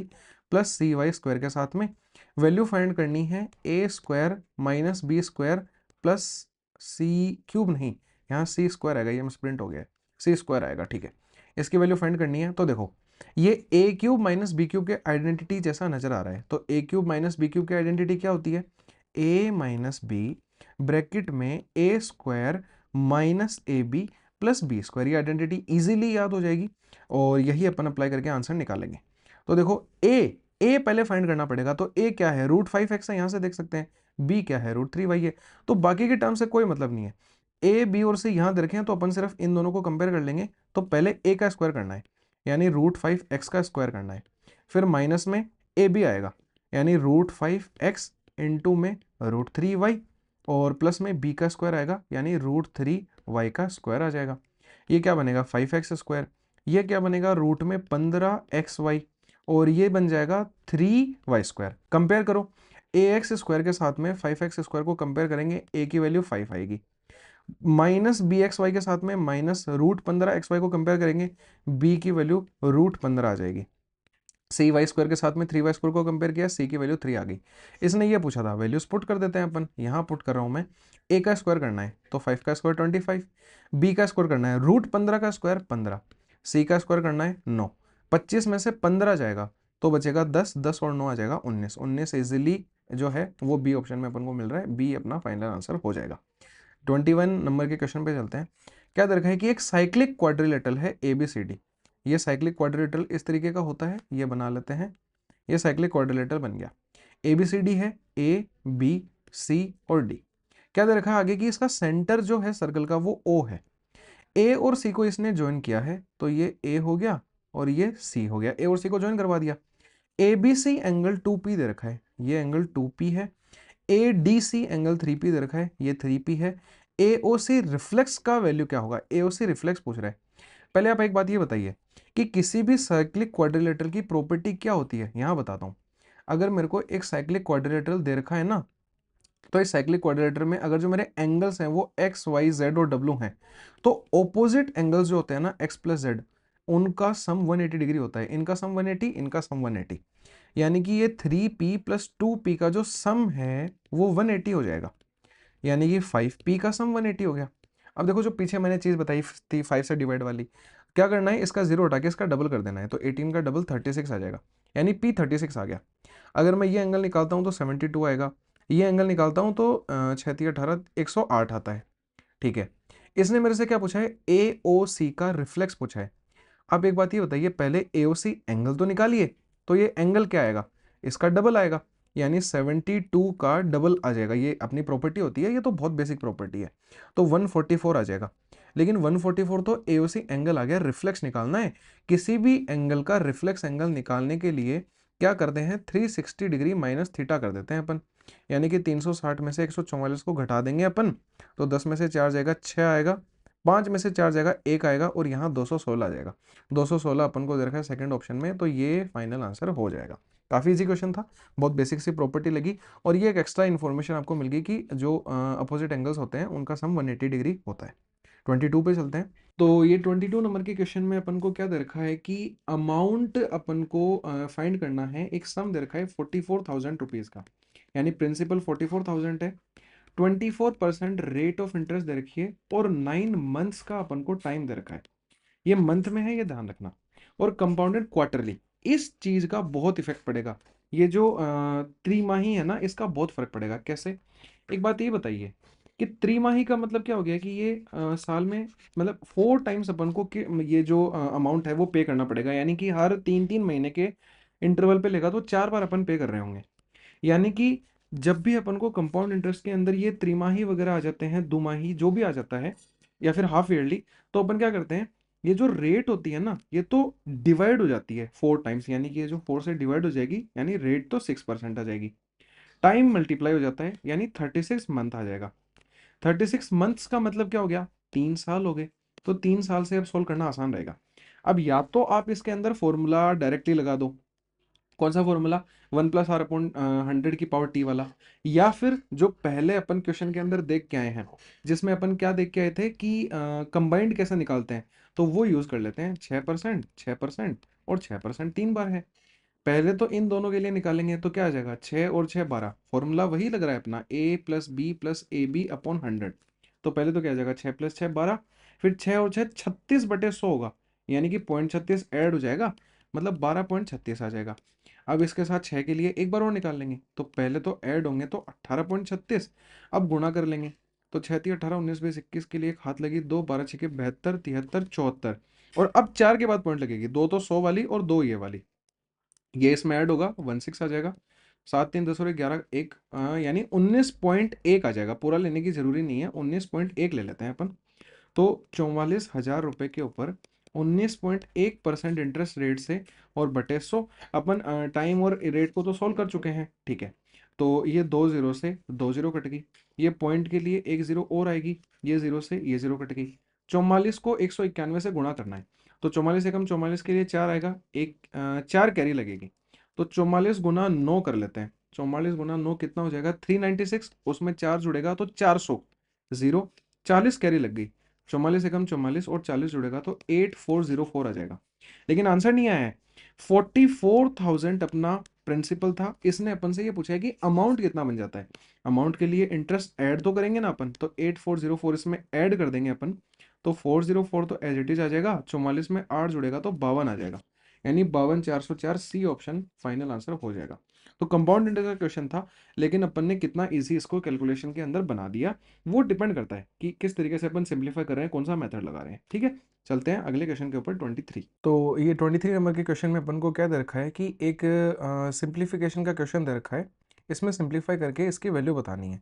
plus cy square के साथ में। वैल्यू फाइंड करनी है a² minus b² plus c³ नहीं, यहाँ c² आएगा, ये मिसप्रिंट हो गया है, c² आएगा, ठीक है। इसकी वैल्यू फाइंड करनी है, तो देखो ये a³ माइनस b³ के आइडेंटिटी जैसा नजर आ रहा है, तो a³ माइनस b³ की आइडेंटिटी क्या होती है, a माइनस बी ब्रैकेट में a² minus A B plus b², ये आइडेंटिटी इजीली याद हो जाएगी, और यही अपन अप्लाई करके आंसर निकालेंगे। तो देखो a पहले फाइंड करना पड़ेगा, तो a क्या है, √5x है, यहाँ से देख सकते हैं, b क्या है, √3y है, तो बाकी के टर्म से कोई मतलब नहीं है। a b और c यहाँ दे रखे हैं तो अपन सिर्फ इन दोनों को कंपेयर कर लेंगे। तो पहले a का स्क्वायर करना है, यानी √5x का स्क्वायर करना है, फिर माइनस में ए बी आएगा, यानी √5x इंटू में √3y, और प्लस में b का स्क्वायर आएगा, यानी √3y का स्क्वायर आ जाएगा। ये क्या बनेगा, 5x², ये क्या बनेगा, रूट में 15xy, और ये बन जाएगा 3y²। कंपेयर करो, ax² के साथ में 5x² को कंपेयर करेंगे, a की वैल्यू 5 आएगी, माइनस bxy के साथ में माइनस √15xy को कंपेयर करेंगे, b की वैल्यू √15 आ जाएगी। cy² के साथ में 3y² को कंपेयर किया, c की वैल्यू 3 आ गई। इसने ये पूछा था, वैल्यूज पुट कर देते हैं अपन, यहाँ पुट कर रहा हूँ मैं, a का स्क्वायर करना है तो 5 का स्क्वायर 25, b का स्क्वायर करना है √15 का स्क्वायर 15, c का स्क्वायर करना है 9, 25 में से 15 जाएगा तो बचेगा 10, 10 और 9 आ जाएगा 19, 19 इजिली जो है वो बी ऑप्शन में अपन को मिल रहा है, बी अपना फाइनल आंसर हो जाएगा। 21 नंबर के क्वेश्चन पे चलते हैं। क्या दे रखा है कि एक साइक्लिक क्वाड्रिलेटरल है ABCD, ये साइक्लिक क्वाड्रिलेटरल इस तरीके का होता है, ये बना लेते हैं, ये साइक्लिक क्वाड्रिलेटरल बन गया। ABCD है, A B C और D। क्या दे रखा है आगे कि इसका सेंटर जो है सर्कल का वो O है। A और C को इसने ज्वाइन किया है, तो ये A हो गया और ये C हो गया। A और C को ज्वाइन करवा दिया। ABC एंगल 2P दे रखा है, ये एंगल 2P है। ADC एंगल 3P दे रखा है, ये 3P है। AOC रिफ्लेक्स का वैल्यू क्या होगा, AOC रिफ्लेक्स पूछ रहा है। पहले आप एक बात ये बताइए कि किसी भी साइक्लिक क्वाड्रिलेटरल की प्रॉपर्टी क्या होती है, यहां बताता हूं। अगर मेरे को एक साइक्लिक क्वाड्रिलेटरल दे रखा है ना, तो इस साइक्लिक क्वाड्रिलेटरल में अगर जो मेरे एंगल्स हैं वो एक्स वाई जेड और डब्ल्यू हैं, तो ऑपोजिट एंगल्स जो होते हैं ना एक्स प्लस जेड, उनका सम 180 डिग्री होता है। इनका सम 180, इनका सम 180, यानी कि ये 3P प्लस 2P का जो सम है वो 180 हो जाएगा, यानी कि 5P का सम 180 हो गया। अब देखो जो पीछे मैंने चीज बताई थी 5 से डिवाइड वाली, क्या करना है, इसका जीरो उठा के इसका डबल कर देना है, तो 18 का डबल 36 आ जाएगा, यानी P 36 आ गया। अगर मैं ये एंगल निकालता हूँ तो 72 आएगा, ये एंगल निकालता हूँ तो 36 18 108 आता है। ठीक है, इसने मेरे से क्या पूछा है, AOC का रिफ्लेक्स पूछा है। अब एक बात ये बताइए, पहले AOC एंगल तो निकालिए, तो ये एंगल क्या आएगा, इसका डबल आएगा, यानी 72 का डबल आ जाएगा। ये अपनी प्रॉपर्टी होती है, ये तो बहुत बेसिक प्रॉपर्टी है, तो 144 आ जाएगा। लेकिन 144 तो AOC एंगल आ गया, रिफ्लेक्स निकालना है। किसी भी एंगल का रिफ्लेक्स एंगल निकालने के लिए क्या करते हैं, 360 डिग्री माइनस थीटा कर देते हैं अपन, यानी कि 360 में से 144 को घटा देंगे अपन, तो 10 में से 4 जाएगा 6 आएगा, 5 में से 4 जाएगा 1 आएगा, और यहाँ 216 आ जाएगा। 216 अपन को दे रखा है सेकंड ऑप्शन में, तो ये फाइनल आंसर हो जाएगा। काफ़ी इजी क्वेश्चन था, बहुत बेसिक सी प्रॉपर्टी लगी, और ये एक एक्स्ट्रा इन्फॉर्मेशन आपको मिल गई कि जो अपोजिट एंगल्स होते हैं उनका सम 180 डिग्री होता है। 22 पे चलते हैं। तो ये 22 नंबर के क्वेश्चन में अपन को क्या दे रखा है कि अमाउंट अपन को फाइंड करना है, एक सम दे रखा है 44,000 रुपीज़ का, यानी प्रिंसिपल 44,000 है, 24% रेट ऑफ इंटरेस्ट दे रखी है, और 9 मंथ्स का अपन को टाइम दे रखा है। ये मंथ में है, ये ध्यान रखना, और कंपाउंडेड क्वार्टरली। इस चीज का बहुत इफेक्ट पड़ेगा, ये जो त्रिमाही है ना, इसका बहुत फर्क पड़ेगा। कैसे, एक बात ये बताइए कि त्रिमाही का मतलब क्या हो गया कि ये साल में मतलब 4 टाइम्स अपन को ये जो अमाउंट है वो पे करना पड़ेगा, यानी कि हर 3-3 महीने के इंटरवल पे लेगा तो 4 बार अपन पे कर रहे होंगे। यानी कि जब भी अपन को कंपाउंड इंटरेस्ट के अंदर ये त्रिमाही वगैरह आ जाते हैं, 2 माही जो भी आ जाता है, या फिर हाफ ईयरली, तो अपन क्या करते हैं, ये जो रेट होती है ना, ये तो डिवाइड हो जाती है 4 टाइम्स, यानी कि ये जो 4 से डिवाइड हो जाएगी, यानी रेट तो 6% आ जाएगी, टाइम मल्टीप्लाई हो जाता है, यानी 36 मंथ आ जाएगा। 36 मंथ्स का मतलब क्या हो गया, 3 साल हो गए, तो 3 साल से अब सोल्व करना आसान रहेगा। अब या तो आप इसके अंदर फॉर्मूला डायरेक्टली लगा दो, कौन सा फॉर्मूला, 1+r/100 की पावर t वाला, या फिर जो पहले अपन क्वेश्चन के अंदर देख के आए हैं, जिसमें अपन क्या देख के आए थे कि कंबाइंड कैसे निकालते हैं, तो वो यूज कर लेते हैं, 6%, 6% और 6% 3 बार है। पहले तो इन दोनों के लिए निकालेंगे, तो क्या आ जाएगा, 6 और 6 12, फॉर्मूला वही लग रहा है अपना, a+b+ab/100। तो पहले तो क्या आ जाएगा, 6 + 6 12, फिर 6 और 6 36/100 होगा, यानी कि 0.36 ऐड हो जाएगा, मतलब 12.36 आ जाएगा। अब इसके साथ 6 के लिए एक बार और निकाल लेंगे, तो पहले तो ऐड होंगे तो 18.36, अब गुणा कर लेंगे, तो 6 × 18 19 20 21 के लिए एक हाथ लगी, 2 12 6 72 73 74, और अब 4 के बाद पॉइंट लगेगी, 2 तो 100 वाली और 2 ये वाली, ये इसमें ऐड होगा 16 आ जाएगा, 7 3 10 और 11 1, यानी 19.1 आ जाएगा। पूरा लेने की जरूरी नहीं है, 19.1 ले लेते हैं अपन। तो 44,000 रुपए के ऊपर 19.1% इंटरेस्ट रेट से और बटे 100, अपन टाइम और रेट को तो सॉल्व कर चुके हैं, ठीक है। तो ये 2 जीरो से 2 जीरो कट गई, ये पॉइंट के लिए एक जीरो और आएगी, ये जीरो से ये जीरो कट गई। 44 को 191 से गुणा करना है, तो 44 एकम 44 के लिए 4 आएगा, एक 4 कैरी लगेगी, तो 44 गुना 9 कर लेते हैं। 44 गुना 9 कितना हो जाएगा, 396, उसमें 4 जुड़ेगा तो 400, जीरो, 40 कैरी लग गई, 44 एकम 44 और 40 जुड़ेगा तो 8404 आ जाएगा। लेकिन आंसर नहीं आया है, 44,000 अपना प्रिंसिपल था, इसने अपन से ये पूछा है कि अमाउंट कितना बन जाता है। अमाउंट के लिए इंटरेस्ट ऐड तो करेंगे ना अपन, तो 8404 इसमें ऐड कर देंगे अपन, तो 404 तो एज इट इज आ जाएगा, 44 में 8 जुड़ेगा तो 52 आ जाएगा, यानी 52,404, सी ऑप्शन फाइनल आंसर हो जाएगा। तो कंपाउंड इंटरेस्ट का क्वेश्चन था, लेकिन अपन ने कितना इजी इसको कैलकुलेशन के अंदर बना दिया, वो डिपेंड करता है कि किस तरीके से अपन सिंप्लीफाई कर रहे हैं, कौन सा मेथड लगा रहे हैं। ठीक है, चलते हैं अगले क्वेश्चन के ऊपर 23। तो ये 23 नंबर के क्वेश्चन में अपन को क्या दे रखा है कि एक सिंप्लीफिकेशन का क्वेश्चन दे रखा है, इसमें सिंप्लीफाई करके इसकी वैल्यू बतानी है।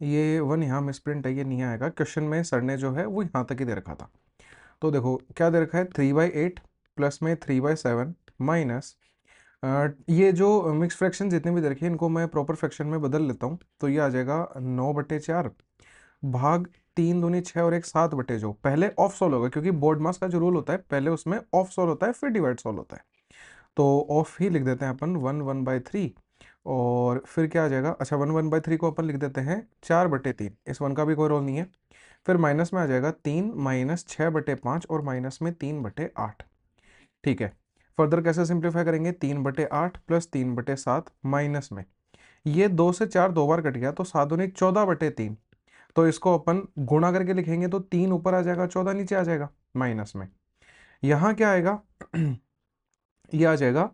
ये 1 यहाँ मिसप्रिंट है, ये नहीं आएगा क्वेश्चन में, सर ने जो है वो यहाँ तक ही दे रखा था। तो देखो क्या दे रखा है, 3/8 प्लस में 3/7 माइनस, ये जो मिक्स फ्रैक्शन जितने भी दे रखे हैं इनको मैं प्रॉपर फ्रैक्शन में बदल लेता हूँ, तो ये आ जाएगा 9/4 भाग 3 दूनी 6 और एक 7 जो पहले ऑफ सोल्व होगा, क्योंकि बोर्ड मास का जो रूल होता है पहले उसमें ऑफ सोल्व होता है फिर डिवाइड सोल्व होता है, तो ऑफ ही लिख देते हैं अपन 1/3। और फिर क्या आ जाएगा, अच्छा 1/3 को अपन लिख देते हैं 4/3, इस 1 का भी कोई रोल नहीं है। फिर माइनस में आ जाएगा 3 माइनस 6/5 और माइनस में 3/8। ठीक है, फर्दर कैसे सिंप्लीफाई करेंगे, 3/8 प्लस 3/7 माइनस में, ये 2 से 4 दो बार कट गया तो 7 दूनी 14/3, तो इसको अपन गुणा करके लिखेंगे तो 3 ऊपर आ जाएगा 14 नीचे आ जाएगा माइनस में। यहाँ क्या आएगा ये आ जाएगा,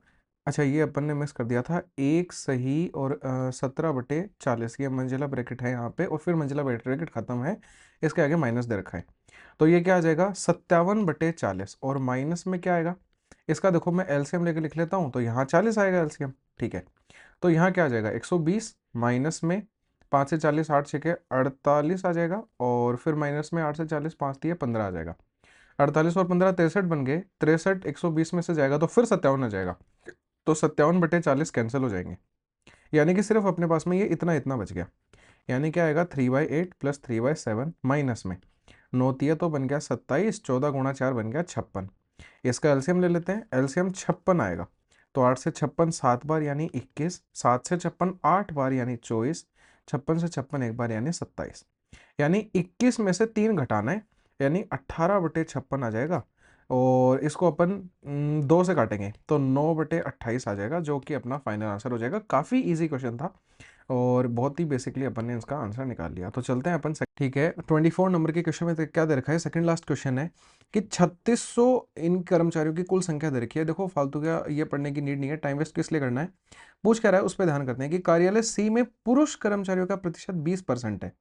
अच्छा ये अपन ने मिस कर दिया था, एक सही और 17/40, ये मंजिला ब्रैकेट है यहाँ पे और फिर मंजिला ब्रैकेट खत्म है, इसके आगे माइनस दे रखा है, तो ये क्या आ जाएगा 57/40 और माइनस में क्या आएगा, इसका देखो मैं एलसीएम लेके लिख लेता हूँ, तो यहाँ 40 आएगा एलसीएम। ठीक है, तो यहाँ क्या आ जाएगा 120 माइनस में 5 से 40 8 छके 48 आ जाएगा, और फिर माइनस में 8 से 40 5 दिए 15 आ जाएगा, 48 और 15 63 बन गए, 63 120 में से जाएगा तो फिर 57 आ जाएगा, तो 57/40 कैंसिल हो जाएंगे, यानी कि सिर्फ अपने पास में ये इतना इतना बच गया, यानी क्या आएगा 3/8 प्लस 3/7 माइनस में 9 तिया तो बन गया 27, 14 गुणा 4 बन गया 56, इसका एलसीएम ले लेते हैं, एलसीएम 56 आएगा, तो 8 से 56 7 बार यानी 21, 7 से 56 8 बार यानी 24, 56 से 56 एक बार यानी 27, यानी 21 में से 3 घटाना है, यानी 18/56 आ जाएगा, और इसको अपन 2 से काटेंगे तो 9/28 आ जाएगा, जो कि अपना फाइनल आंसर हो जाएगा। काफ़ी इजी क्वेश्चन था और बहुत ही बेसिकली अपन ने इसका आंसर निकाल लिया। तो चलते हैं अपन ठीक है, 24 नंबर के क्वेश्चन में क्या दे रखा है, सेकंड लास्ट क्वेश्चन है कि 3600 इन कर्मचारियों की कुल संख्या दे रखी है। देखो फालतू का ये पढ़ने की नीड नहीं है, टाइम वेस्ट किस लिए करना है, पूछ क्या रहा है उस पर ध्यान करते हैं कि कार्यालय सी में पुरुष कर्मचारियों का प्रतिशत 20% है,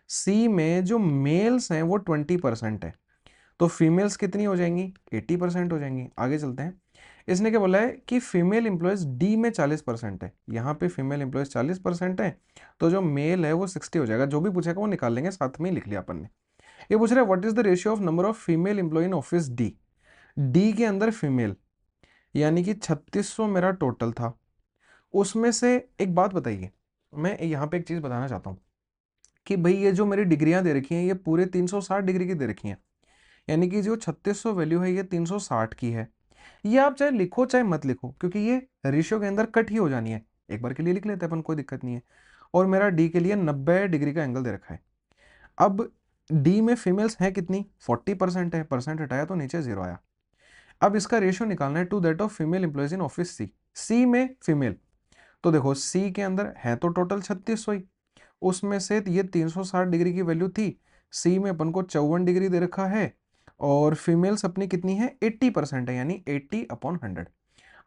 सी में जो मेल्स हैं वो 20% है, तो फीमेल्स कितनी हो जाएंगी 80% हो जाएंगी। आगे चलते हैं, इसने क्या बोला है कि फीमेल एम्प्लॉयज डी में 40% है, यहाँ पे फीमेल एम्प्लॉयज 40% है, तो जो मेल है वो 60 हो जाएगा, जो भी पूछेगा वो निकाल लेंगे, साथ में ही लिख लिया अपन ने। ये पूछ रहा है what is the ratio of number of female employee in office D, D के अंदर फीमेल, यानी कि 3600 मेरा टोटल था, उसमें से एक बात बताइए, मैं यहाँ पे एक चीज बताना चाहता हूँ कि भाई ये जो मेरी डिग्रियां दे रखी हैं ये पूरे 360 डिग्री की दे रखी हैं, यानी कि जो 3600 वैल्यू है ये 360 की है, ये आप चाहे लिखो चाहे मत लिखो क्योंकि ये रेशियो के अंदर कट ही हो जानी है, एक बार के लिए लिख लेते हैं अपन, कोई दिक्कत नहीं है। और मेरा डी के लिए 90 डिग्री का एंगल दे रखा है। अब डी में फीमेल्स हैं कितनी 40% है, परसेंट हटाया तो नीचे 0 आया। अब इसका रेशियो निकालना है to that of female employees in office C, C में फीमेल, तो देखो सी के अंदर है तो टोटल 3600 ही, उसमें से ये 360 डिग्री की वैल्यू थी, सी में अपन को 54 डिग्री दे रखा है, और फीमेल्स अपनी कितनी है 80% है, यानी 80/100।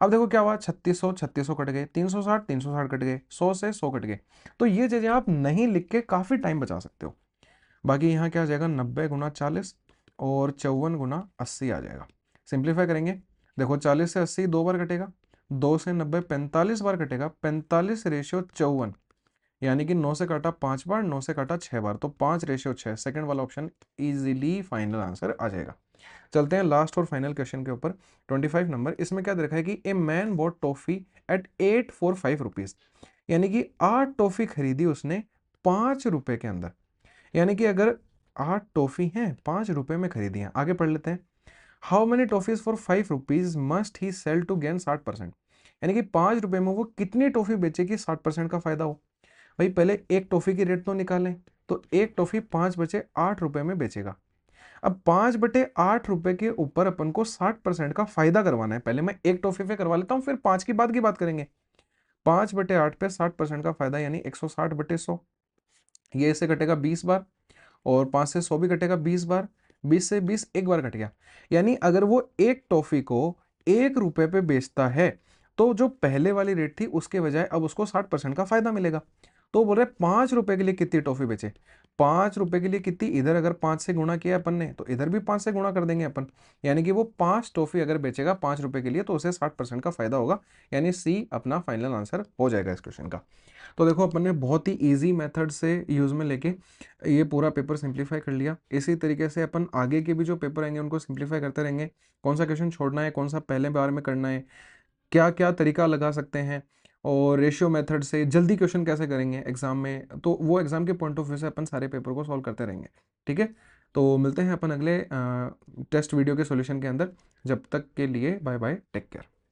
अब देखो क्या हुआ 3600 3600 कट गए, 360 360 कट गए, 100 से 100 कट गए, तो ये चीजें आप नहीं लिख के काफी टाइम बचा सकते हो। बाकी यहाँ क्या आ जाएगा 90 गुना 40 और 54 गुना 80 आ जाएगा। सिंप्लीफाई करेंगे, देखो 40 से 80 दो बार कटेगा, 2 से 90 45 बार कटेगा, 45/54, यानी कि 9 से काटा 5 बार, 9 से काटा 6 बार, तो 5/6, सेकंड वाला ऑप्शन इजीली फाइनल आंसर आ जाएगा। चलते हैं लास्ट और फाइनल क्वेश्चन के ऊपर, 25 नंबर, इसमें क्या दे रखा है कि a man bought toffee at 845 rupees, यानी कि 8 टॉफी खरीदी उसने 5 रुपए के अंदर, यानी कि अगर 8 टॉफी हैं 5 रुपए में खरीदी हैं। आगे पढ़ लेते हैं, how many toffees for 5 rupees must he sell to gain 60%, यानी कि 5 रुपए में वो कितनी टॉफी बेचे कि 60% का फायदा हो। भाई पहले एक टॉफी की रेट तो निकालें, तो एक टॉफी 5 बचे 8 रुपए में बेचेगा, अब 5/8 रुपए के ऊपर अपन को 60% का फायदा करवाना है, पहले मैं एक टॉफी पे करवा लेता हूं फिर 5 की बात करेंगे। 5/8 पे 60% का फायदा यानी 160/100, ये इससे कटेगा 20 बार, और 5 से 100 भी कटेगा 20 बार, 20 से 20 एक बार कट गया, यानी अगर वो एक टॉफी को 1 रुपए पे बेचता है तो जो पहले वाली रेट थी उसके बजाय अब उसको 60% का फायदा मिलेगा। तो बोल रहे 5 रुपए के लिए कितनी टॉफी बेचे, 5 रुपए के लिए कितनी, इधर अगर 5 से गुणा किया अपन ने तो इधर भी 5 से गुणा कर देंगे अपन। यानी कि वो 5 टॉफी अगर बेचेगा 5 रुपए के लिए तो उसे 60% का फायदा होगा। यानी सी अपना फाइनल आंसर हो जाएगा इस क्वेश्चन का। तो देखो अपन ने बहुत ही इजी मेथड से यूज में लेके ये पूरा पेपर सिंप्लीफाई कर लिया। इसी तरीके से अपन आगे के भी जो पेपर आएंगे उनको सिंप्लीफाई करते रहेंगे, कौन सा क्वेश्चन छोड़ना है, कौन सा पहले बार में करना है, क्या क्या तरीका लगा सकते हैं, और रेशियो मेथड से जल्दी क्वेश्चन कैसे करेंगे एग्जाम में, तो वो एग्जाम के पॉइंट ऑफ व्यू से अपन सारे पेपर को सॉल्व करते रहेंगे। ठीक है, तो मिलते हैं अपन अगले टेस्ट वीडियो के सॉल्यूशन के अंदर। जब तक के लिए बाय बाय, टेक केयर।